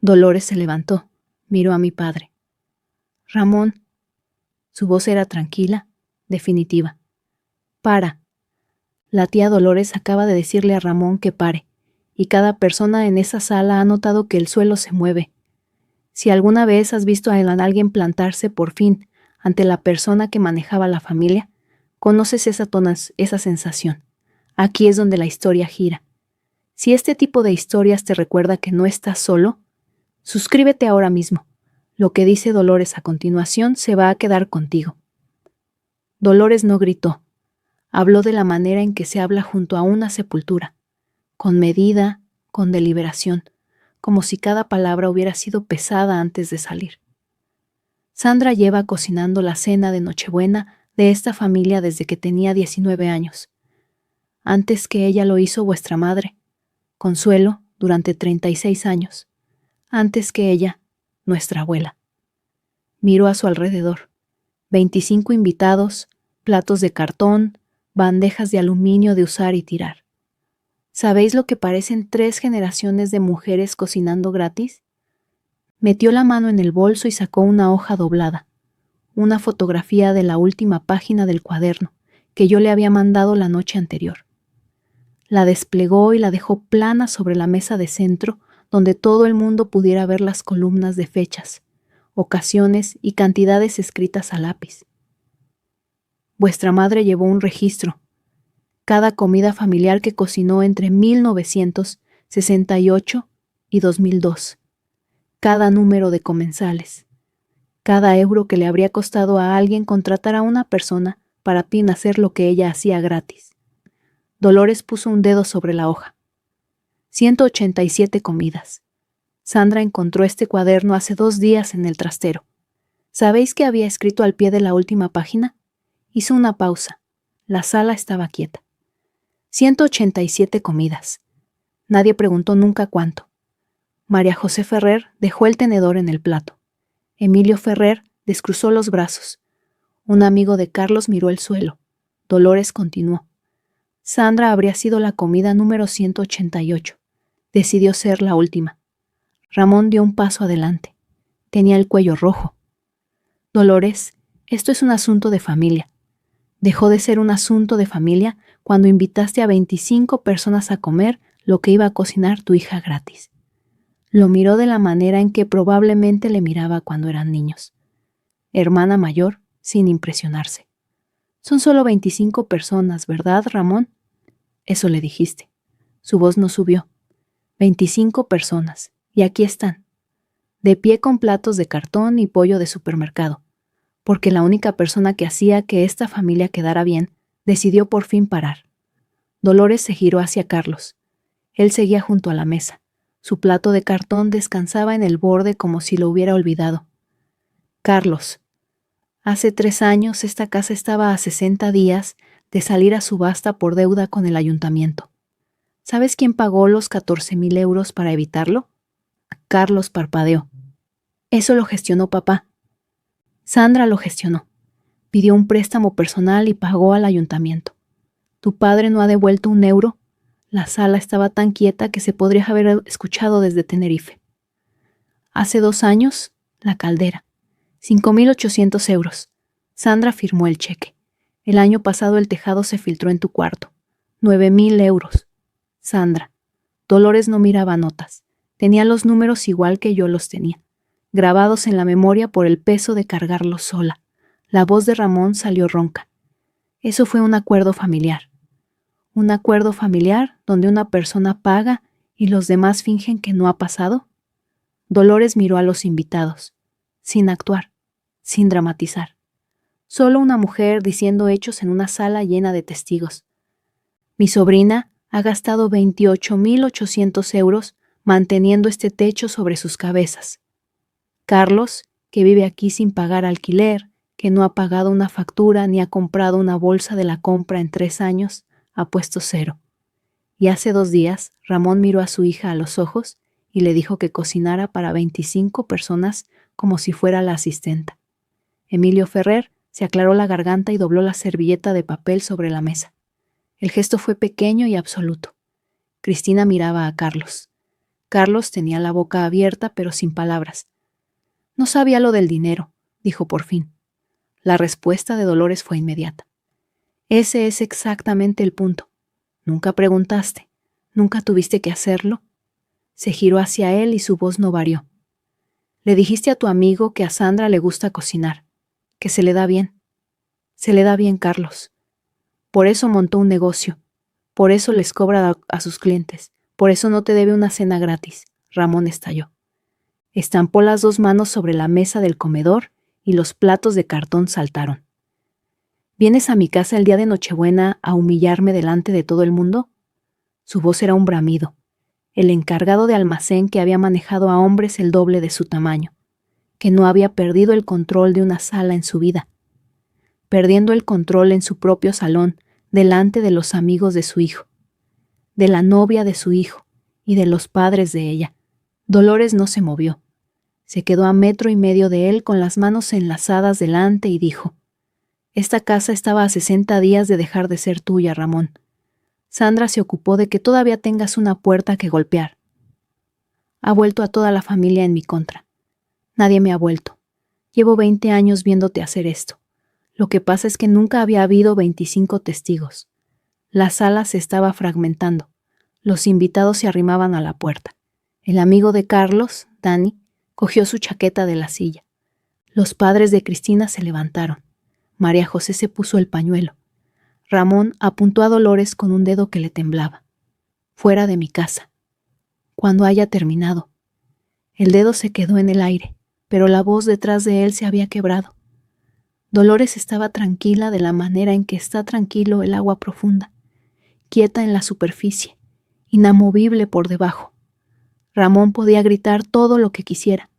Dolores se levantó, miró a mi padre. Ramón. Su voz era tranquila, definitiva. Para. La tía Dolores acaba de decirle a Ramón que pare, y cada persona en esa sala ha notado que el suelo se mueve. Si alguna vez has visto a alguien plantarse por fin ante la persona que manejaba la familia, conoces esa sensación. Aquí es donde la historia gira. Si este tipo de historias te recuerda que no estás solo, suscríbete ahora mismo. Lo que dice Dolores a continuación se va a quedar contigo. Dolores no gritó. Habló de la manera en que se habla junto a una sepultura, con medida, con deliberación, como si cada palabra hubiera sido pesada antes de salir. Sandra lleva cocinando la cena de Nochebuena de esta familia desde que tenía 19 años. Antes que ella lo hizo vuestra madre, Consuelo, durante 36 años. Antes que ella, nuestra abuela. Miró a su alrededor. 25 invitados, platos de cartón, bandejas de aluminio de usar y tirar. ¿Sabéis lo que parecen 3 generaciones de mujeres cocinando gratis? Metió la mano en el bolso y sacó una hoja doblada, una fotografía de la última página del cuaderno que yo le había mandado la noche anterior. La desplegó y la dejó plana sobre la mesa de centro, donde todo el mundo pudiera ver las columnas de fechas, ocasiones y cantidades escritas a lápiz. Vuestra madre llevó un registro. Cada comida familiar que cocinó entre 1968 y 2002. Cada número de comensales. Cada euro que le habría costado a alguien contratar a una persona para fin hacer lo que ella hacía gratis. Dolores puso un dedo sobre la hoja. 187 comidas. Sandra encontró este cuaderno hace 2 días en el trastero. ¿Sabéis qué había escrito al pie de la última página? Hizo una pausa. La sala estaba quieta. 187 comidas. Nadie preguntó nunca cuánto. María José Ferrer dejó el tenedor en el plato. Emilio Ferrer descruzó los brazos. Un amigo de Carlos miró el suelo. Dolores continuó. Sandra habría sido la comida número 188. Decidió ser la última. Ramón dio un paso adelante. Tenía el cuello rojo. Dolores, esto es un asunto de familia. Dejó de ser un asunto de familia cuando invitaste a 25 personas a comer lo que iba a cocinar tu hija gratis. Lo miró de la manera en que probablemente le miraba cuando eran niños. Hermana mayor, sin impresionarse. Son solo 25 personas, ¿verdad, Ramón? Eso le dijiste. Su voz no subió. 25 personas. Y aquí están. De pie con platos de cartón y pollo de supermercado. Porque la única persona que hacía que esta familia quedara bien, decidió por fin parar. Dolores se giró hacia Carlos. Él seguía junto a la mesa. Su plato de cartón descansaba en el borde como si lo hubiera olvidado. Carlos. Hace 3 años esta casa estaba a 60 días de salir a subasta por deuda con el ayuntamiento. ¿Sabes quién pagó los 14,000 euros para evitarlo? Carlos parpadeó. Eso lo gestionó papá. Sandra lo gestionó. Pidió un préstamo personal y pagó al ayuntamiento. ¿Tu padre no ha devuelto 1 euro? La sala estaba tan quieta que se podría haber escuchado desde Tenerife. Hace 2 años, la caldera. 5,800 euros. Sandra firmó el cheque. El año pasado el tejado se filtró en tu cuarto. 9,000 euros. Sandra. Dolores no miraba notas. Tenía los números igual que yo los tenía, grabados en la memoria por el peso de cargarlos sola. La voz de Ramón salió ronca. Eso fue un acuerdo familiar. ¿Un acuerdo familiar donde una persona paga y los demás fingen que no ha pasado? Dolores miró a los invitados, sin actuar, sin dramatizar. Solo una mujer diciendo hechos en una sala llena de testigos. Mi sobrina ha gastado 28,800 euros manteniendo este techo sobre sus cabezas. Carlos, que vive aquí sin pagar alquiler, que no ha pagado una factura ni ha comprado una bolsa de la compra en 3 años, ha puesto 0. Y hace 2 días, Ramón miró a su hija a los ojos y le dijo que cocinara para 25 personas como si fuera la asistenta. Emilio Ferrer se aclaró la garganta y dobló la servilleta de papel sobre la mesa. El gesto fue pequeño y absoluto. Cristina miraba a Carlos. Carlos tenía la boca abierta pero sin palabras. No sabía lo del dinero, dijo por fin. La respuesta de Dolores fue inmediata. Ese es exactamente el punto. Nunca preguntaste, nunca tuviste que hacerlo. Se giró hacia él y su voz no varió. Le dijiste a tu amigo que a Sandra le gusta cocinar, que se le da bien. Se le da bien, Carlos. Por eso montó un negocio, por eso les cobra a sus clientes, por eso no te debe una cena gratis. Ramón estalló. Estampó las 2 manos sobre la mesa del comedor y los platos de cartón saltaron. ¿Vienes a mi casa el día de Nochebuena a humillarme delante de todo el mundo? Su voz era un bramido. El encargado de almacén que había manejado a hombres el doble de su tamaño, que no había perdido el control de una sala en su vida, perdiendo el control en su propio salón, delante de los amigos de su hijo, de la novia de su hijo y de los padres de ella. Dolores no se movió. Se quedó a 1,5 metros de él con las manos enlazadas delante y dijo: Esta casa estaba a 60 días de dejar de ser tuya, Ramón. Sandra se ocupó de que todavía tengas una puerta que golpear. Ha vuelto a toda la familia en mi contra. Nadie me ha vuelto. Llevo 20 años viéndote hacer esto. Lo que pasa es que nunca había habido 25 testigos. La sala se estaba fragmentando. Los invitados se arrimaban a la puerta. El amigo de Carlos, Dani, cogió su chaqueta de la silla. Los padres de Cristina se levantaron. María José se puso el pañuelo. Ramón apuntó a Dolores con un dedo que le temblaba. Fuera de mi casa. Cuando haya terminado. El dedo se quedó en el aire, pero la voz detrás de él se había quebrado. Dolores estaba tranquila de la manera en que está tranquilo el agua profunda, quieta en la superficie, inamovible por debajo. Ramón podía gritar todo lo que quisiera.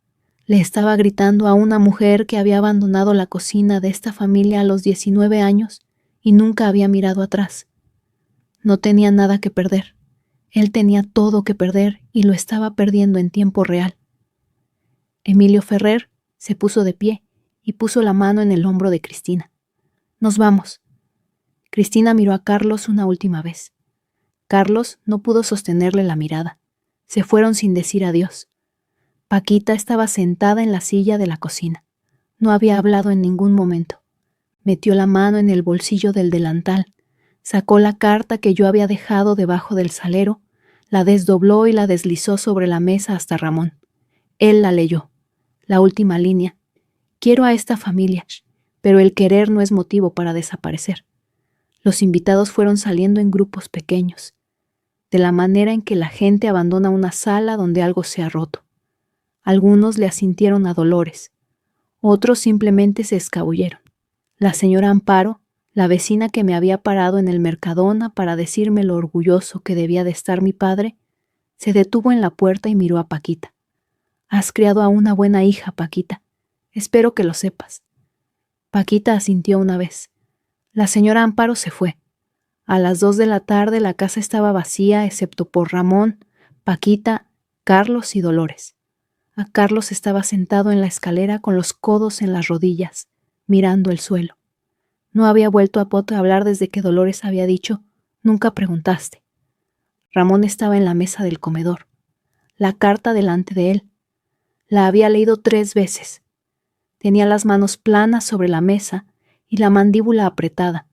Le estaba gritando a una mujer que había abandonado la cocina de esta familia a los 19 años y nunca había mirado atrás. No tenía nada que perder. Él tenía todo que perder y lo estaba perdiendo en tiempo real. Emilio Ferrer se puso de pie y puso la mano en el hombro de Cristina. Nos vamos. Cristina miró a Carlos una última vez. Carlos no pudo sostenerle la mirada. Se fueron sin decir adiós. Paquita estaba sentada en la silla de la cocina. No había hablado en ningún momento. Metió la mano en el bolsillo del delantal, sacó la carta que yo había dejado debajo del salero, La desdobló y la deslizó sobre la mesa hasta Ramón. Él la leyó. La última línea. Quiero a esta familia, pero el querer no es motivo para desaparecer. Los invitados fueron saliendo en grupos pequeños, de la manera en que la gente abandona una sala donde algo se ha roto. Algunos le asintieron a Dolores, otros simplemente se escabulleron. La señora Amparo, la vecina que me había parado en el Mercadona para decirme lo orgulloso que debía de estar mi padre, se detuvo en la puerta y miró a Paquita. Has criado a una buena hija, Paquita. Espero que lo sepas. Paquita asintió una vez. La señora Amparo se fue. A las 2 de la tarde la casa estaba vacía excepto por Ramón, Paquita, Carlos y Dolores. A Carlos estaba sentado en la escalera con los codos en las rodillas, mirando el suelo. No había vuelto a Poto a hablar desde que Dolores había dicho, nunca preguntaste. Ramón estaba en la mesa del comedor, la carta delante de él. La había leído 3 veces. Tenía las manos planas sobre la mesa y la mandíbula apretada,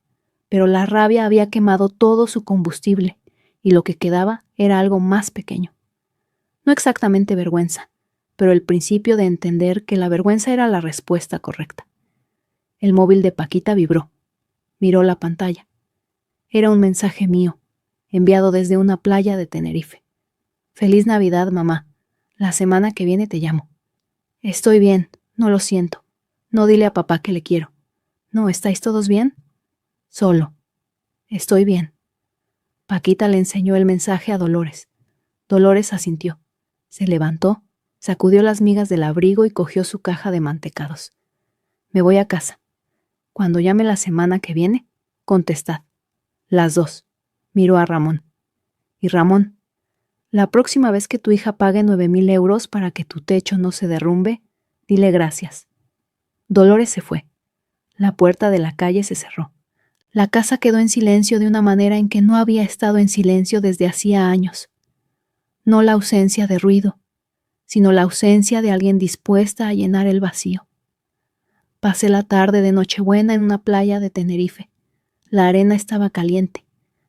pero la rabia había quemado todo su combustible y lo que quedaba era algo más pequeño. No exactamente vergüenza, pero el principio de entender que la vergüenza era la respuesta correcta. El móvil de Paquita vibró. Miró la pantalla. Era un mensaje mío, enviado desde una playa de Tenerife. Feliz Navidad, mamá. La semana que viene te llamo. Estoy bien, no lo siento. No dile a papá que le quiero. No, ¿estáis todos bien? Solo. Estoy bien. Paquita le enseñó el mensaje a Dolores. Dolores asintió. Se levantó, sacudió las migas del abrigo y cogió su caja de mantecados. Me voy a casa. Cuando llame la semana que viene, contestad. Las 2. Miró a Ramón. Y Ramón, la próxima vez que tu hija pague 9,000 euros para que tu techo no se derrumbe, dile gracias. Dolores se fue. La puerta de la calle se cerró. La casa quedó en silencio de una manera en que no había estado en silencio desde hacía años. No la ausencia de ruido, sino la ausencia de alguien dispuesta a llenar el vacío. Pasé la tarde de Nochebuena en una playa de Tenerife. La arena estaba caliente,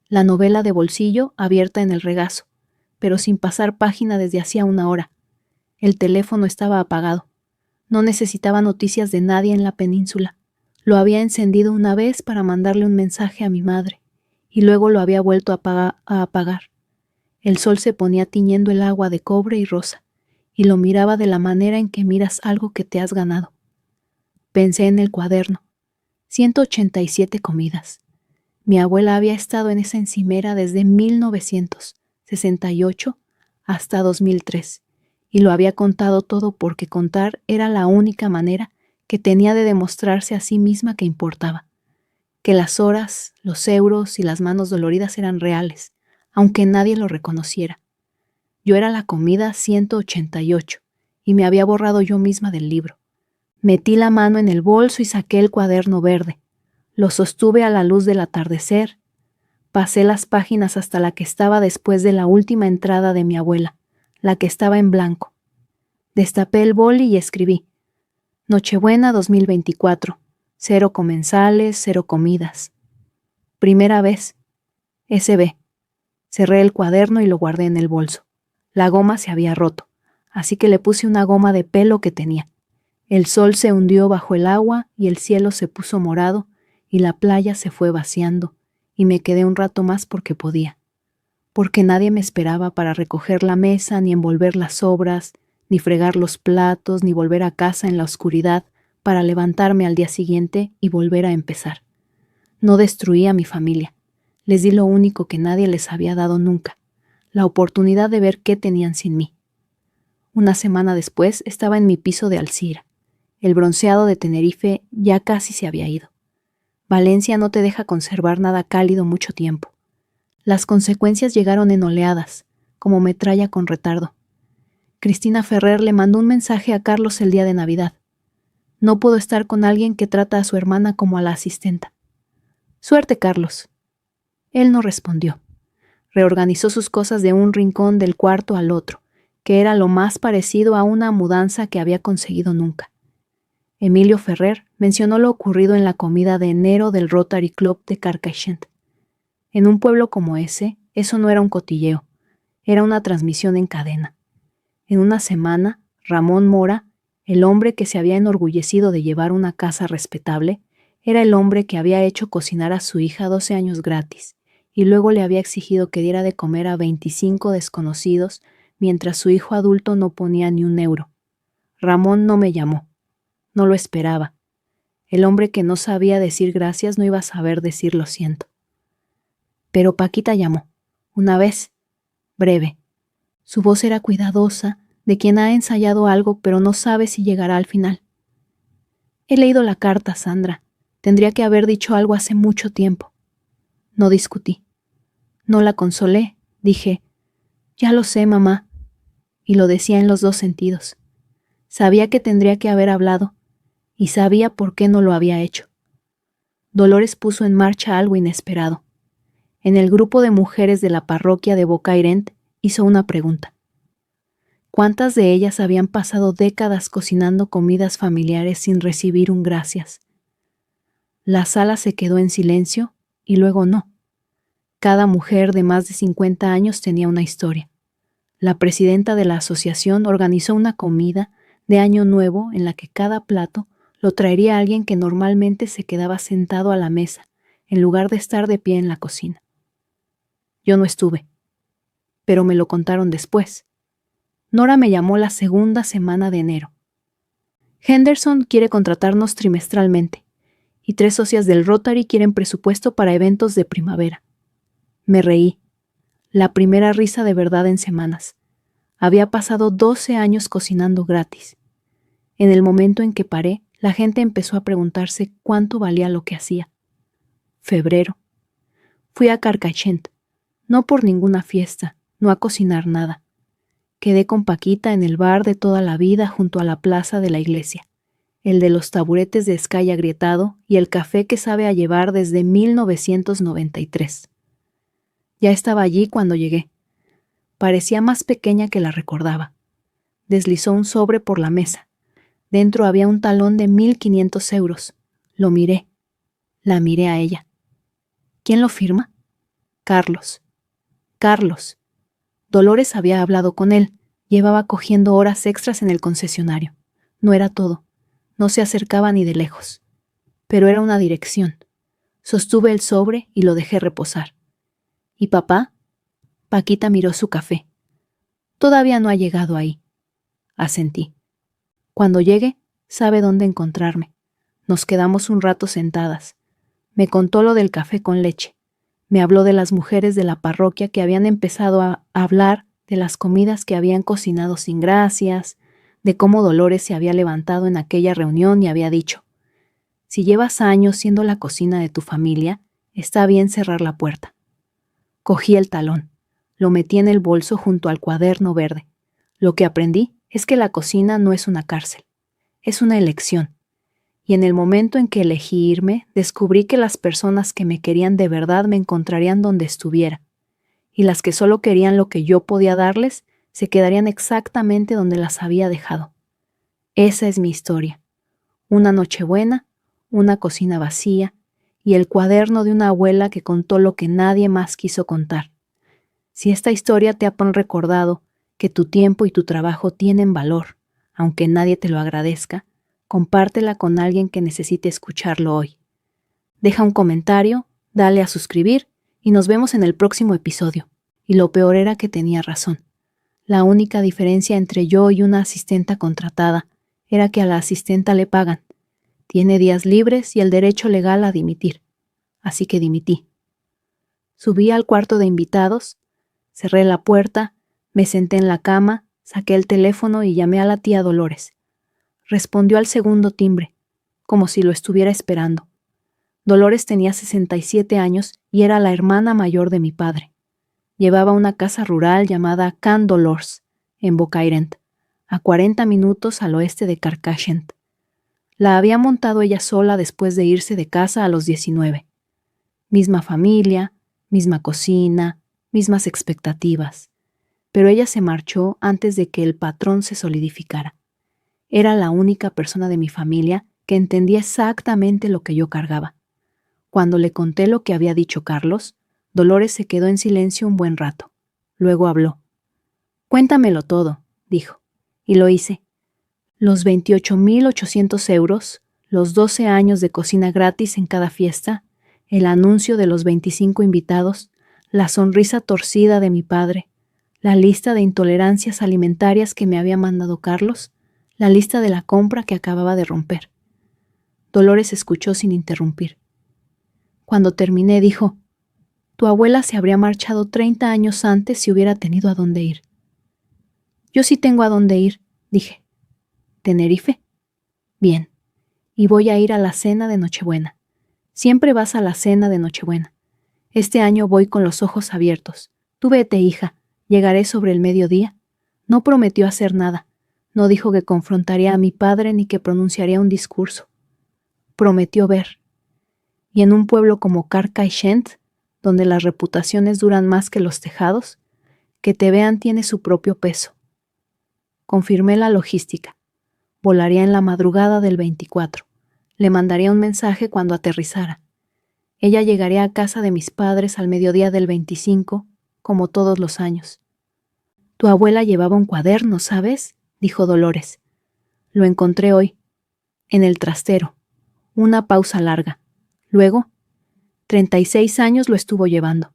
la novela de bolsillo abierta en el regazo, pero sin pasar página desde hacía 1 hora. El teléfono estaba apagado. No necesitaba noticias de nadie en la península. Lo había encendido una vez para mandarle un mensaje a mi madre, y luego lo había vuelto a apagar. El sol se ponía tiñendo el agua de cobre y rosa, y lo miraba de la manera en que miras algo que te has ganado. Pensé en el cuaderno. 187 comidas. Mi abuela había estado en esa encimera desde 1968 hasta 2003, y lo había contado todo porque contar era la única manera que tenía de demostrarse a sí misma que importaba, que las horas, los euros y las manos doloridas eran reales, aunque nadie lo reconociera. Yo era la comida 188 y me había borrado yo misma del libro. Metí la mano en el bolso y saqué el cuaderno verde. Lo sostuve a la luz del atardecer. Pasé las páginas hasta la que estaba después de la última entrada de mi abuela, la que estaba en blanco. Destapé el boli y escribí: Nochebuena 2024. 0 comensales, 0 comidas. Primera vez. SB. Cerré el cuaderno y lo guardé en el bolso. La goma se había roto, así que le puse una goma de pelo que tenía. El sol se hundió bajo el agua y el cielo se puso morado y la playa se fue vaciando, y me quedé un rato más porque podía. Porque nadie me esperaba para recoger la mesa, ni envolver las sobras, ni fregar los platos, ni volver a casa en la oscuridad para levantarme al día siguiente y volver a empezar. No destruí a mi familia. Les di lo único que nadie les había dado nunca, la oportunidad de ver qué tenían sin mí. Una semana después estaba en mi piso de Alcira. El bronceado de Tenerife ya casi se había ido. Valencia no te deja conservar nada cálido mucho tiempo. Las consecuencias llegaron en oleadas, como metralla con retardo. Cristina Ferrer le mandó un mensaje a Carlos el día de Navidad. No puedo estar con alguien que trata a su hermana como a la asistenta. Suerte, Carlos. Él no respondió. Reorganizó sus cosas de un rincón del cuarto al otro, que era lo más parecido a una mudanza que había conseguido nunca. Emilio Ferrer mencionó lo ocurrido en la comida de enero del Rotary Club de Carcaixent. En un pueblo como ese, eso no era un cotilleo. Era una transmisión en cadena. En una semana, Ramón Mora, el hombre que se había enorgullecido de llevar una casa respetable, era el hombre que había hecho cocinar a su hija 12 años gratis y luego le había exigido que diera de comer a 25 desconocidos mientras su hijo adulto no ponía ni un euro. Ramón no me llamó. No lo esperaba. El hombre que no sabía decir gracias no iba a saber decir lo siento. Pero Paquita llamó. Una vez. Breve. Su voz era cuidadosa, de quien ha ensayado algo pero no sabe si llegará al final. He leído la carta, Sandra. Tendría que haber dicho algo hace mucho tiempo. No discutí. No la consolé. Dije, ya lo sé, mamá. Y lo decía en los dos sentidos. Sabía que tendría que haber hablado, y sabía por qué no lo había hecho. Dolores puso en marcha algo inesperado. En el grupo de mujeres de la parroquia de Bocairent hizo una pregunta. ¿Cuántas de ellas habían pasado décadas cocinando comidas familiares sin recibir un gracias? La sala se quedó en silencio y luego no. Cada mujer de más de 50 años tenía una historia. La presidenta de la asociación organizó una comida de Año Nuevo en la que cada plato lo traería alguien que normalmente se quedaba sentado a la mesa, en lugar de estar de pie en la cocina. Yo no estuve, pero me lo contaron después. Nora me llamó la segunda semana de enero. Henderson quiere contratarnos trimestralmente, y 3 socias del Rotary quieren presupuesto para eventos de primavera. Me reí. La primera risa de verdad en semanas. Había pasado 12 años cocinando gratis. En el momento en que paré, la gente empezó a preguntarse cuánto valía lo que hacía. Febrero. Fui a Carcachent, no por ninguna fiesta, no a cocinar nada. Quedé con Paquita en el bar de toda la vida junto a la plaza de la iglesia, el de los taburetes de escalle agrietado y el café que sabe a llevar desde 1993. Ya estaba allí cuando llegué. Parecía más pequeña que la recordaba. Deslizó un sobre por la mesa. Dentro había un talón de 1.500 euros. Lo miré. La miré a ella. ¿Quién lo firma? Carlos. Carlos. Dolores había hablado con él. Llevaba cogiendo horas extras en el concesionario. No era todo. No se acercaba ni de lejos. Pero era una dirección. Sostuve el sobre y lo dejé reposar. ¿Y papá? Paquita miró su café. Todavía no ha llegado ahí. Asentí. Cuando llegue, sabe dónde encontrarme. Nos quedamos un rato sentadas. Me contó lo del café con leche. Me habló de las mujeres de la parroquia que habían empezado a hablar de las comidas que habían cocinado sin gracias, de cómo Dolores se había levantado en aquella reunión y había dicho, si llevas años siendo la cocina de tu familia, está bien cerrar la puerta. Cogí el talón, lo metí en el bolso junto al cuaderno verde. Lo que aprendí es que la cocina no es una cárcel, es una elección. Y en el momento en que elegí irme, descubrí que las personas que me querían de verdad me encontrarían donde estuviera, y las que solo querían lo que yo podía darles, se quedarían exactamente donde las había dejado. Esa es mi historia. Una Nochebuena, una cocina vacía, y el cuaderno de una abuela que contó lo que nadie más quiso contar. Si esta historia te ha recordado que tu tiempo y tu trabajo tienen valor, aunque nadie te lo agradezca, compártela con alguien que necesite escucharlo hoy. Deja un comentario, dale a suscribir y nos vemos en el próximo episodio. Y lo peor era que tenía razón. La única diferencia entre yo y una asistenta contratada era que a la asistenta le pagan. Tiene días libres y el derecho legal a dimitir. Así que dimití. Subí al cuarto de invitados, cerré la puerta, me senté en la cama, saqué el teléfono y llamé a la tía Dolores. Respondió al segundo timbre, como si lo estuviera esperando. Dolores tenía 67 años y era la hermana mayor de mi padre. Llevaba una casa rural llamada Can Dolors, en Bocairent, a 40 minutos al oeste de Carcachent. La había montado ella sola después de irse de casa a los 19. Misma familia, misma cocina, mismas expectativas. Pero ella se marchó antes de que el patrón se solidificara. Era la única persona de mi familia que entendía exactamente lo que yo cargaba. Cuando le conté lo que había dicho Carlos, Dolores se quedó en silencio un buen rato. Luego habló. Cuéntamelo todo, dijo, y lo hice. Los 28.800 euros, los 12 años de cocina gratis en cada fiesta, el anuncio de los 25 invitados, la sonrisa torcida de mi padre, la lista de intolerancias alimentarias que me había mandado Carlos, la lista de la compra que acababa de romper. Dolores escuchó sin interrumpir. Cuando terminé, dijo, tu abuela se habría marchado 30 años antes si hubiera tenido a dónde ir. Yo sí tengo a dónde ir, dije. ¿Tenerife? Bien, y voy a ir a la cena de Nochebuena. Siempre vas a la cena de Nochebuena. Este año voy con los ojos abiertos. Tú vete, hija, llegaré sobre el mediodía. No prometió hacer nada. No dijo que confrontaría a mi padre ni que pronunciaría un discurso. Prometió ver. Y en un pueblo como Carcaixent, donde las reputaciones duran más que los tejados, que te vean tiene su propio peso. Confirmé la logística. Volaría en la madrugada del 24. Le mandaría un mensaje cuando aterrizara. Ella llegaría a casa de mis padres al mediodía del 25, como todos los años. Tu abuela llevaba un cuaderno, ¿sabes?, dijo Dolores. Lo encontré hoy, en el trastero. Una pausa larga. Luego, 36 años lo estuvo llevando.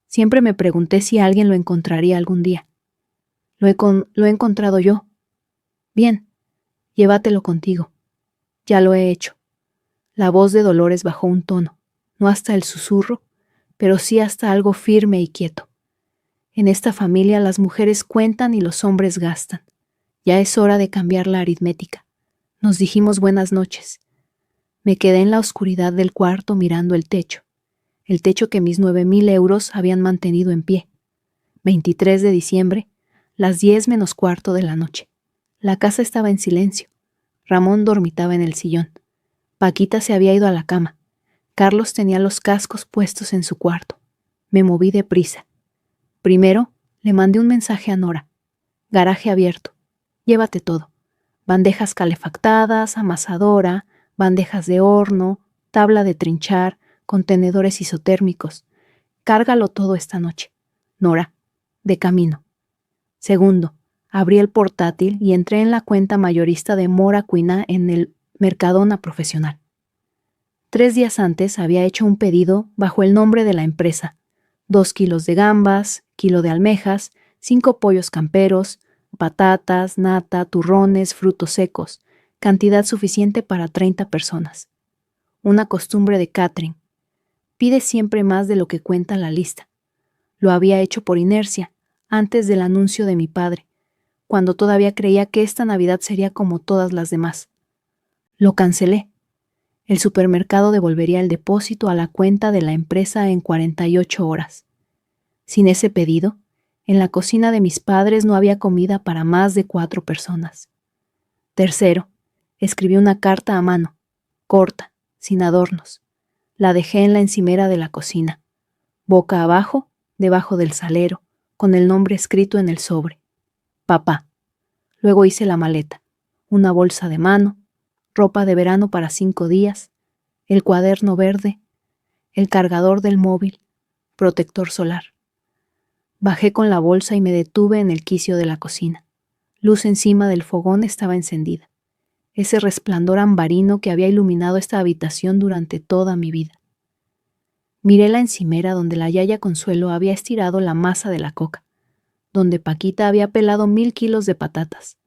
Siempre me pregunté si alguien lo encontraría algún día. Lo he encontrado yo. Bien, llévatelo contigo. Ya lo he hecho. La voz de Dolores bajó un tono, no hasta el susurro, pero sí hasta algo firme y quieto. En esta familia las mujeres cuentan y los hombres gastan. Ya es hora de cambiar la aritmética. Nos dijimos buenas noches. Me quedé en la oscuridad del cuarto mirando el techo que mis 9.000 euros habían mantenido en pie. 23 de diciembre, las 10 menos cuarto de la noche. La casa estaba en silencio. Ramón dormitaba en el sillón. Paquita se había ido a la cama. Carlos tenía los cascos puestos en su cuarto. Me moví deprisa. Primero, le mandé un mensaje a Nora. Garaje abierto. Llévate todo. Bandejas calefactadas, amasadora, bandejas de horno, tabla de trinchar, contenedores isotérmicos. Cárgalo todo esta noche. Nora, de camino. Segundo, abrí el portátil y entré en la cuenta mayorista de Mora Cuina en el Mercadona Profesional. 3 días antes había hecho un pedido bajo el nombre de la empresa. 2 kilos de gambas, kilo de almejas, 5 pollos camperos, patatas, nata, turrones, frutos secos, cantidad suficiente para 30 personas. Una costumbre de catering. Pide siempre más de lo que cuenta la lista. Lo había hecho por inercia, antes del anuncio de mi padre, cuando todavía creía que esta Navidad sería como todas las demás. Lo cancelé. El supermercado devolvería el depósito a la cuenta de la empresa en 48 horas. Sin ese pedido, en la cocina de mis padres no había comida para más de 4 personas. Tercero, escribí una carta a mano, corta, sin adornos. La dejé en la encimera de la cocina, boca abajo, debajo del salero, con el nombre escrito en el sobre. Papá. Luego hice la maleta, una bolsa de mano, ropa de verano para 5 días, el cuaderno verde, el cargador del móvil, protector solar. Bajé con la bolsa y me detuve en el quicio de la cocina. Luz encima del fogón estaba encendida. Ese resplandor ambarino que había iluminado esta habitación durante toda mi vida. Miré la encimera donde la yaya Consuelo había estirado la masa de la coca, donde Paquita había pelado 1.000 kilos de patatas,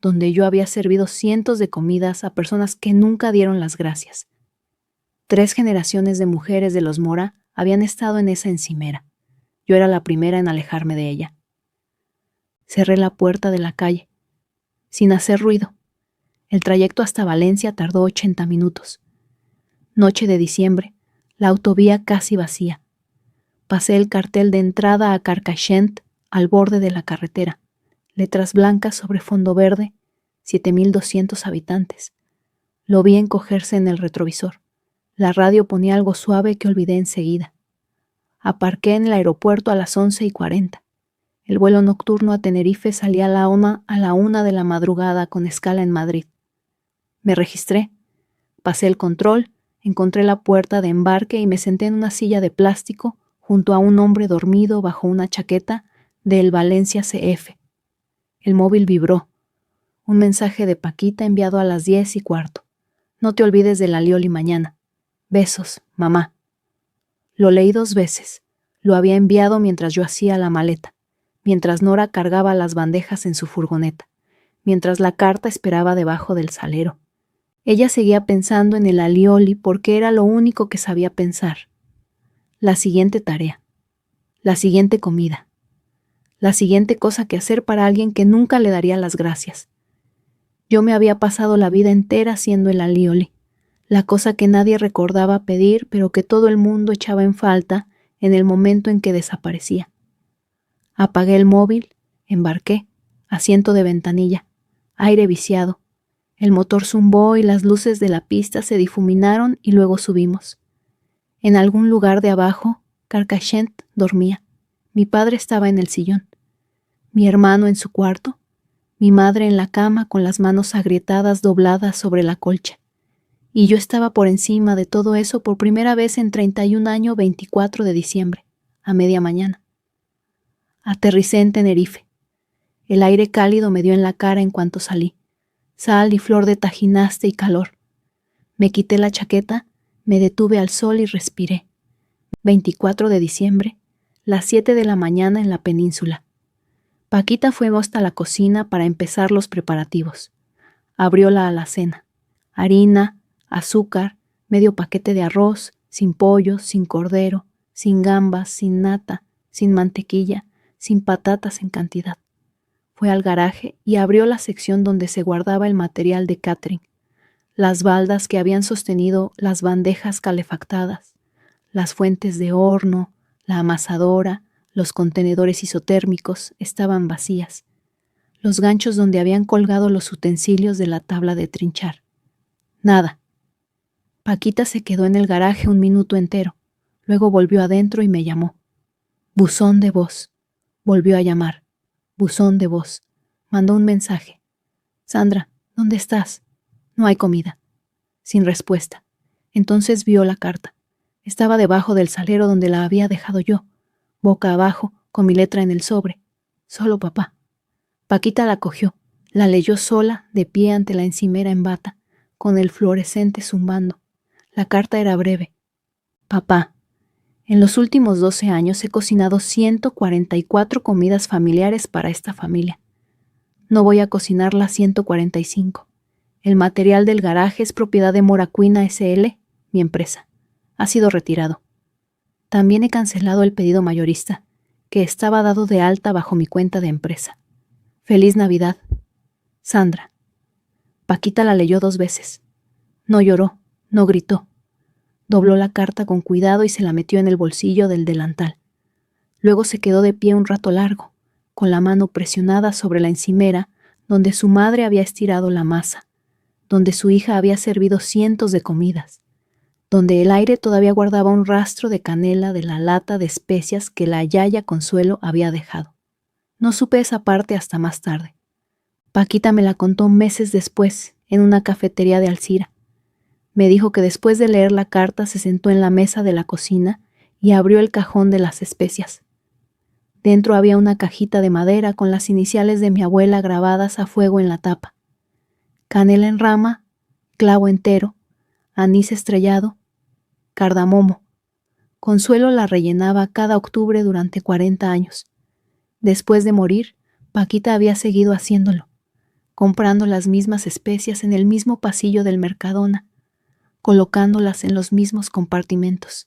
donde yo había servido cientos de comidas a personas que nunca dieron las gracias. 3 generaciones de mujeres de los Mora habían estado en esa encimera. Yo era la primera en alejarme de ella. Cerré la puerta de la calle, sin hacer ruido. El trayecto hasta Valencia tardó 80 minutos. Noche de diciembre, la autovía casi vacía. Pasé el cartel de entrada a Carcaixent al borde de la carretera. Letras blancas sobre fondo verde, 7.200 habitantes. Lo vi encogerse en el retrovisor. La radio ponía algo suave que olvidé enseguida. Aparqué en el aeropuerto a las 11:40. El vuelo nocturno a Tenerife salía a la 1 de la madrugada con escala en Madrid. Me registré, pasé el control, encontré la puerta de embarque y me senté en una silla de plástico junto a un hombre dormido bajo una chaqueta del Valencia CF. El móvil vibró. Un mensaje de Paquita enviado a las 10:15. No te olvides del alioli mañana. Besos, mamá. Lo leí 2 veces. Lo había enviado mientras yo hacía la maleta, mientras Nora cargaba las bandejas en su furgoneta, mientras la carta esperaba debajo del salero. Ella seguía pensando en el alioli porque era lo único que sabía pensar. La siguiente tarea. La siguiente comida. La siguiente cosa que hacer para alguien que nunca le daría las gracias. Yo me había pasado la vida entera haciendo el alioli, la cosa que nadie recordaba pedir, pero que todo el mundo echaba en falta en el momento en que desaparecía. Apagué el móvil, embarqué, asiento de ventanilla, aire viciado. El motor zumbó y las luces de la pista se difuminaron y luego subimos. En algún lugar de abajo, Carcachent dormía. Mi padre estaba en el sillón. Mi hermano en su cuarto. Mi madre en la cama con las manos agrietadas dobladas sobre la colcha. Y yo estaba por encima de todo eso por primera vez en 31 años 24 de diciembre, a media mañana. Aterricé en Tenerife. El aire cálido me dio en la cara en cuanto salí. Sal y flor de tajinaste y calor. Me quité la chaqueta, me detuve al sol y respiré. 24 de diciembre, las 7 de la mañana en la península. Paquita fue hasta la cocina para empezar los preparativos. Abrió la alacena. Harina, azúcar, medio paquete de arroz, sin pollo, sin cordero, sin gambas, sin nata, sin mantequilla, sin patatas en cantidad. Fue al garaje y abrió la sección donde se guardaba el material de catering, las baldas que habían sostenido las bandejas calefactadas, las fuentes de horno, la amasadora, los contenedores isotérmicos estaban vacías, los ganchos donde habían colgado los utensilios de la tabla de trinchar. Nada. Paquita se quedó en el garaje 1 minuto entero, luego volvió adentro y me llamó. Buzón de voz. Volvió a llamar. Buzón de voz. Mandó un mensaje. Sandra, ¿dónde estás? No hay comida. Sin respuesta. Entonces vio la carta. Estaba debajo del salero donde la había dejado yo, boca abajo, con mi letra en el sobre. Solo papá. Paquita la cogió, la leyó sola, de pie ante la encimera en bata, con el fluorescente zumbando. La carta era breve. Papá, en los últimos 12 años he cocinado 144 comidas familiares para esta familia. No voy a cocinar las 145. El material del garaje es propiedad de Moracuina S.L., mi empresa. Ha sido retirado. También he cancelado el pedido mayorista, que estaba dado de alta bajo mi cuenta de empresa. Feliz Navidad. Sandra. Paquita la leyó 2 veces. No lloró, no gritó. Dobló la carta con cuidado y se la metió en el bolsillo del delantal. Luego se quedó de pie un rato largo, con la mano presionada sobre la encimera donde su madre había estirado la masa, donde su hija había servido cientos de comidas, donde el aire todavía guardaba un rastro de canela de la lata de especias que la yaya Consuelo había dejado. No supe esa parte hasta más tarde. Paquita me la contó meses después, en una cafetería de Alcira. Me dijo que después de leer la carta se sentó en la mesa de la cocina y abrió el cajón de las especias. Dentro había una cajita de madera con las iniciales de mi abuela grabadas a fuego en la tapa. Canela en rama, clavo entero, anís estrellado, cardamomo. Consuelo la rellenaba cada octubre durante 40 años. Después de morir, Paquita había seguido haciéndolo, comprando las mismas especias en el mismo pasillo del Mercadona, colocándolas en los mismos compartimentos.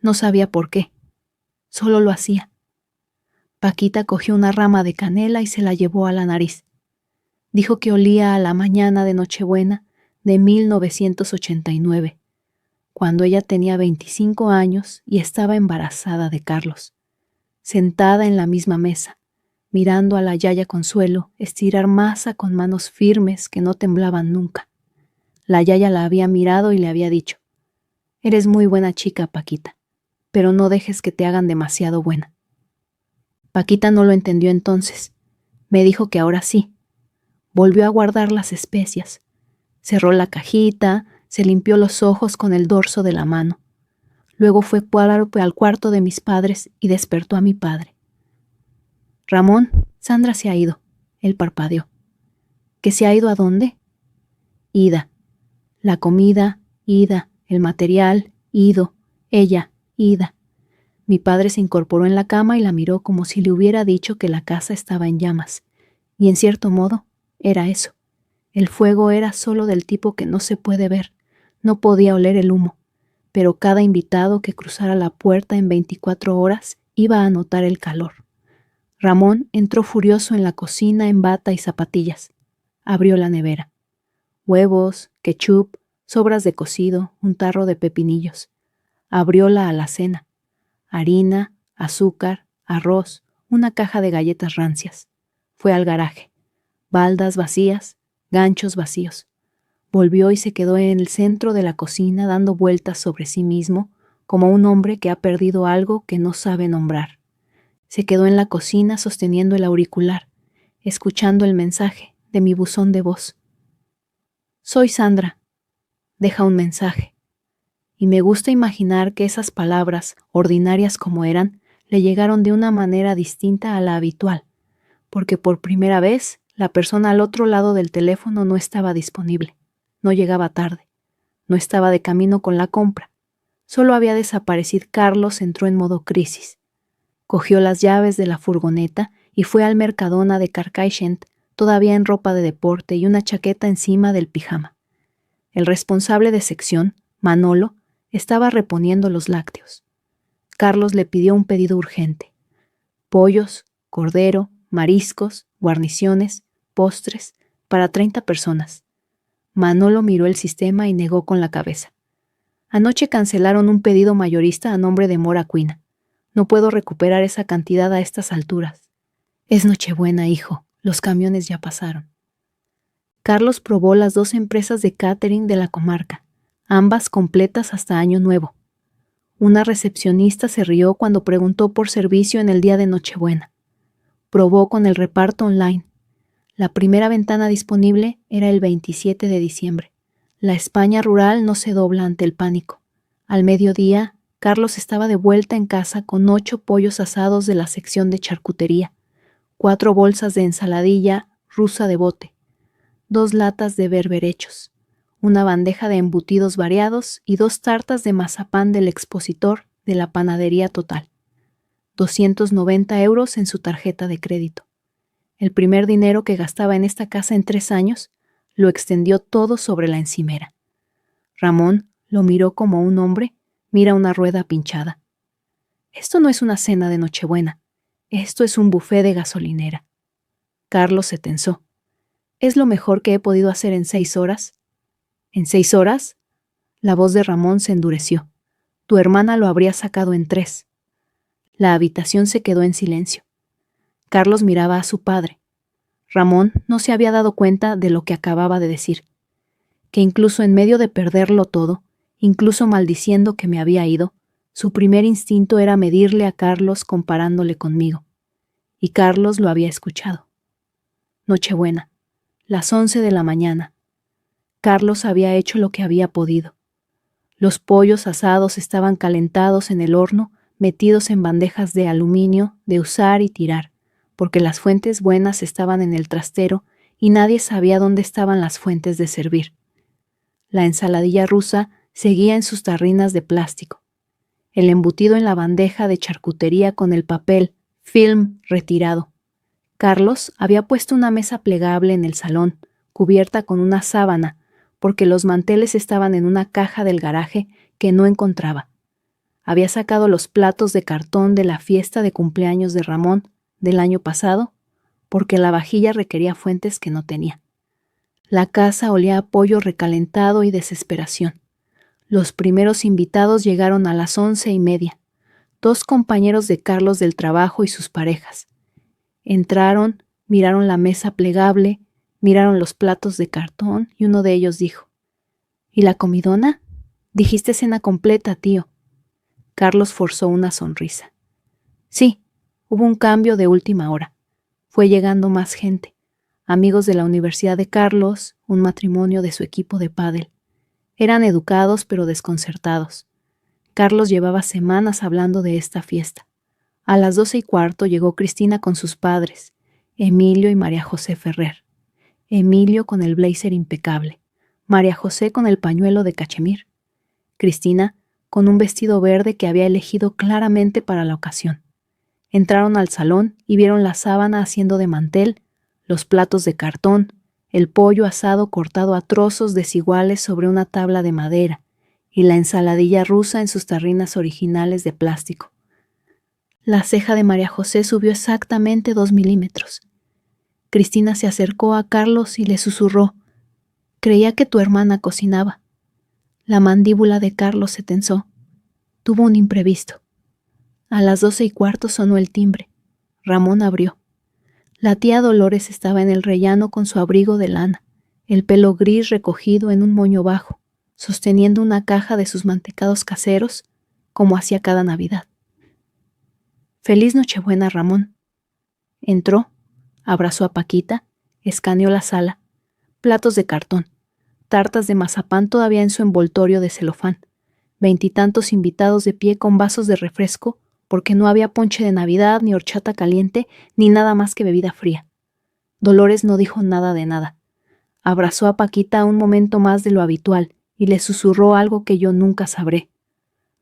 No sabía por qué, solo lo hacía. Paquita cogió una rama de canela y se la llevó a la nariz. Dijo que olía a la mañana de Nochebuena de 1989, cuando ella tenía 25 años y estaba embarazada de Carlos, sentada en la misma mesa, mirando a la yaya Consuelo estirar masa con manos firmes que no temblaban nunca. La yaya la había mirado y le había dicho: «Eres muy buena chica, Paquita, pero no dejes que te hagan demasiado buena». Paquita no lo entendió entonces. Me dijo que ahora sí. Volvió a guardar las especias. Cerró la cajita, se limpió los ojos con el dorso de la mano. Luego fue al cuarto de mis padres y despertó a mi padre. Ramón, Sandra se ha ido. Él parpadeó. ¿Que se ha ido a dónde? Ida. La comida, ida. El material, ido. Ella, ida. Mi padre se incorporó en la cama y la miró como si le hubiera dicho que la casa estaba en llamas. Y en cierto modo, era eso. El fuego era solo del tipo que no se puede ver. No podía oler el humo. Pero cada invitado que cruzara la puerta en 24 horas iba a notar el calor. Ramón entró furioso en la cocina en bata y zapatillas. Abrió la nevera. Huevos, ketchup, sobras de cocido, un tarro de pepinillos. Abrió la alacena. Harina, azúcar, arroz, una caja de galletas rancias. Fue al garaje. Baldas vacías, ganchos vacíos. Volvió y se quedó en el centro de la cocina dando vueltas sobre sí mismo, como un hombre que ha perdido algo que no sabe nombrar. Se quedó en la cocina sosteniendo el auricular, escuchando el mensaje de mi buzón de voz. Soy Sandra. Deja un mensaje. Y me gusta imaginar que esas palabras, ordinarias como eran, le llegaron de una manera distinta a la habitual, porque por primera vez la persona al otro lado del teléfono no estaba disponible, no llegaba tarde, no estaba de camino con la compra, solo había desaparecido. Carlos entró en modo crisis. Cogió las llaves de la furgoneta y fue al Mercadona de Carcaixent, todavía en ropa de deporte y una chaqueta encima del pijama. El responsable de sección, Manolo, estaba reponiendo los lácteos. Carlos le pidió un pedido urgente. Pollos, cordero, mariscos, guarniciones, postres, para 30 personas. Manolo miró el sistema y negó con la cabeza. Anoche cancelaron un pedido mayorista a nombre de Mora Cuina. No puedo recuperar esa cantidad a estas alturas. Es Nochebuena, hijo. Los camiones ya pasaron. Carlos probó las 2 empresas de catering de la comarca, ambas completas hasta Año Nuevo. Una recepcionista se rió cuando preguntó por servicio en el día de Nochebuena. Probó con el reparto online. La primera ventana disponible era el 27 de diciembre. La España rural no se dobla ante el pánico. Al mediodía, Carlos estaba de vuelta en casa con 8 pollos asados de la sección de charcutería, 4 bolsas de ensaladilla rusa de bote, 2 latas de berberechos, una bandeja de embutidos variados y 2 tartas de mazapán del expositor de la panadería Total. 290 euros en su tarjeta de crédito. El primer dinero que gastaba en esta casa en 3 años, lo extendió todo sobre la encimera. Ramón lo miró como un hombre mira una rueda pinchada. Esto no es una cena de Nochebuena, esto es un buffet de gasolinera. Carlos se tensó. ¿Es lo mejor que he podido hacer en 6 horas? ¿En 6 horas? La voz de Ramón se endureció. Tu hermana lo habría sacado en 3. La habitación se quedó en silencio. Carlos miraba a su padre. Ramón no se había dado cuenta de lo que acababa de decir, que incluso en medio de perderlo todo, incluso maldiciendo que me había ido, su primer instinto era medirle a Carlos comparándole conmigo. Y Carlos lo había escuchado. Nochebuena, las 11 de la mañana. Carlos había hecho lo que había podido. Los pollos asados estaban calentados en el horno, metidos en bandejas de aluminio, de usar y tirar, porque las fuentes buenas estaban en el trastero y nadie sabía dónde estaban las fuentes de servir. La ensaladilla rusa seguía en sus tarrinas de plástico. El embutido en la bandeja de charcutería con el papel, film retirado. Carlos había puesto una mesa plegable en el salón, cubierta con una sábana, porque los manteles estaban en una caja del garaje que no encontraba. Había sacado los platos de cartón de la fiesta de cumpleaños de Ramón del año pasado, porque la vajilla requería fuentes que no tenía. La casa olía a pollo recalentado y desesperación. Los primeros invitados llegaron a las 11:30, 2 compañeros de Carlos del trabajo y sus parejas. Entraron, miraron la mesa plegable, miraron los platos de cartón y uno de ellos dijo: ¿Y la comidona? Dijiste cena completa, tío. Carlos forzó una sonrisa. Sí, hubo un cambio de última hora. Fue llegando más gente. Amigos de la universidad de Carlos, un matrimonio de su equipo de pádel. Eran educados pero desconcertados. Carlos llevaba semanas hablando de esta fiesta. A las 12:15 llegó Cristina con sus padres, Emilio y María José Ferrer. Emilio con el blazer impecable, María José con el pañuelo de cachemir, Cristina con un vestido verde que había elegido claramente para la ocasión. Entraron al salón y vieron la sábana haciendo de mantel, los platos de cartón, el pollo asado cortado a trozos desiguales sobre una tabla de madera y la ensaladilla rusa en sus tarrinas originales de plástico. La ceja de María José subió exactamente 2 milímetros. Cristina se acercó a Carlos y le susurró: «Creía que tu hermana cocinaba». La mandíbula de Carlos se tensó. Tuvo un imprevisto. A las 12:15 sonó el timbre. Ramón abrió. La tía Dolores estaba en el rellano con su abrigo de lana, el pelo gris recogido en un moño bajo, sosteniendo una caja de sus mantecados caseros, como hacía cada Navidad. «Feliz Nochebuena, Ramón». Entró, abrazó a Paquita, escaneó la sala, platos de cartón, tartas de mazapán todavía en su envoltorio de celofán, 20 y tantos invitados de pie con vasos de refresco, porque no había ponche de Navidad, ni horchata caliente, ni nada más que bebida fría. Dolores no dijo nada de nada. Abrazó a Paquita un momento más de lo habitual y le susurró algo que yo nunca sabré.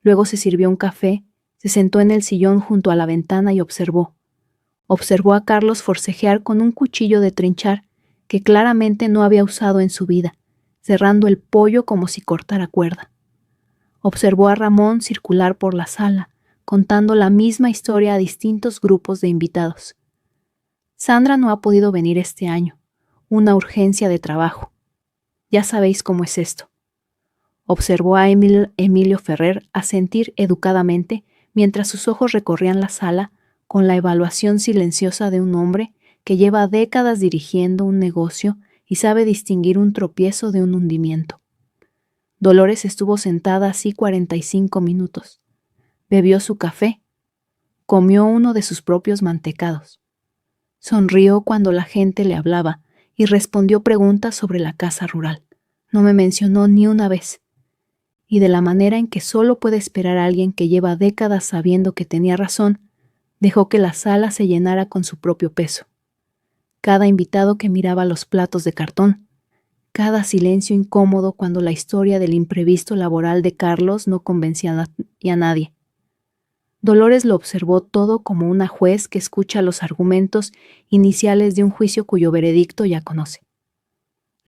Luego se sirvió un café, se sentó en el sillón junto a la ventana y observó. Observó a Carlos forcejear con un cuchillo de trinchar que claramente no había usado en su vida, cerrando el pollo como si cortara cuerda. Observó a Ramón circular por la sala, contando la misma historia a distintos grupos de invitados. Sandra no ha podido venir este año, una urgencia de trabajo. Ya sabéis cómo es esto. Observó a Emilio Ferrer asentir educadamente mientras sus ojos recorrían la sala con la evaluación silenciosa de un hombre que lleva décadas dirigiendo un negocio y sabe distinguir un tropiezo de un hundimiento. Dolores estuvo sentada así 45 minutos. Bebió su café. Comió uno de sus propios mantecados. Sonrió cuando la gente le hablaba y respondió preguntas sobre la casa rural. No me mencionó ni una vez. Y de la manera en que solo puede esperar a alguien que lleva décadas sabiendo que tenía razón, dejó que la sala se llenara con su propio peso. Cada invitado que miraba los platos de cartón, cada silencio incómodo cuando la historia del imprevisto laboral de Carlos no convencía a nadie. Dolores lo observó todo como una juez que escucha los argumentos iniciales de un juicio cuyo veredicto ya conoce.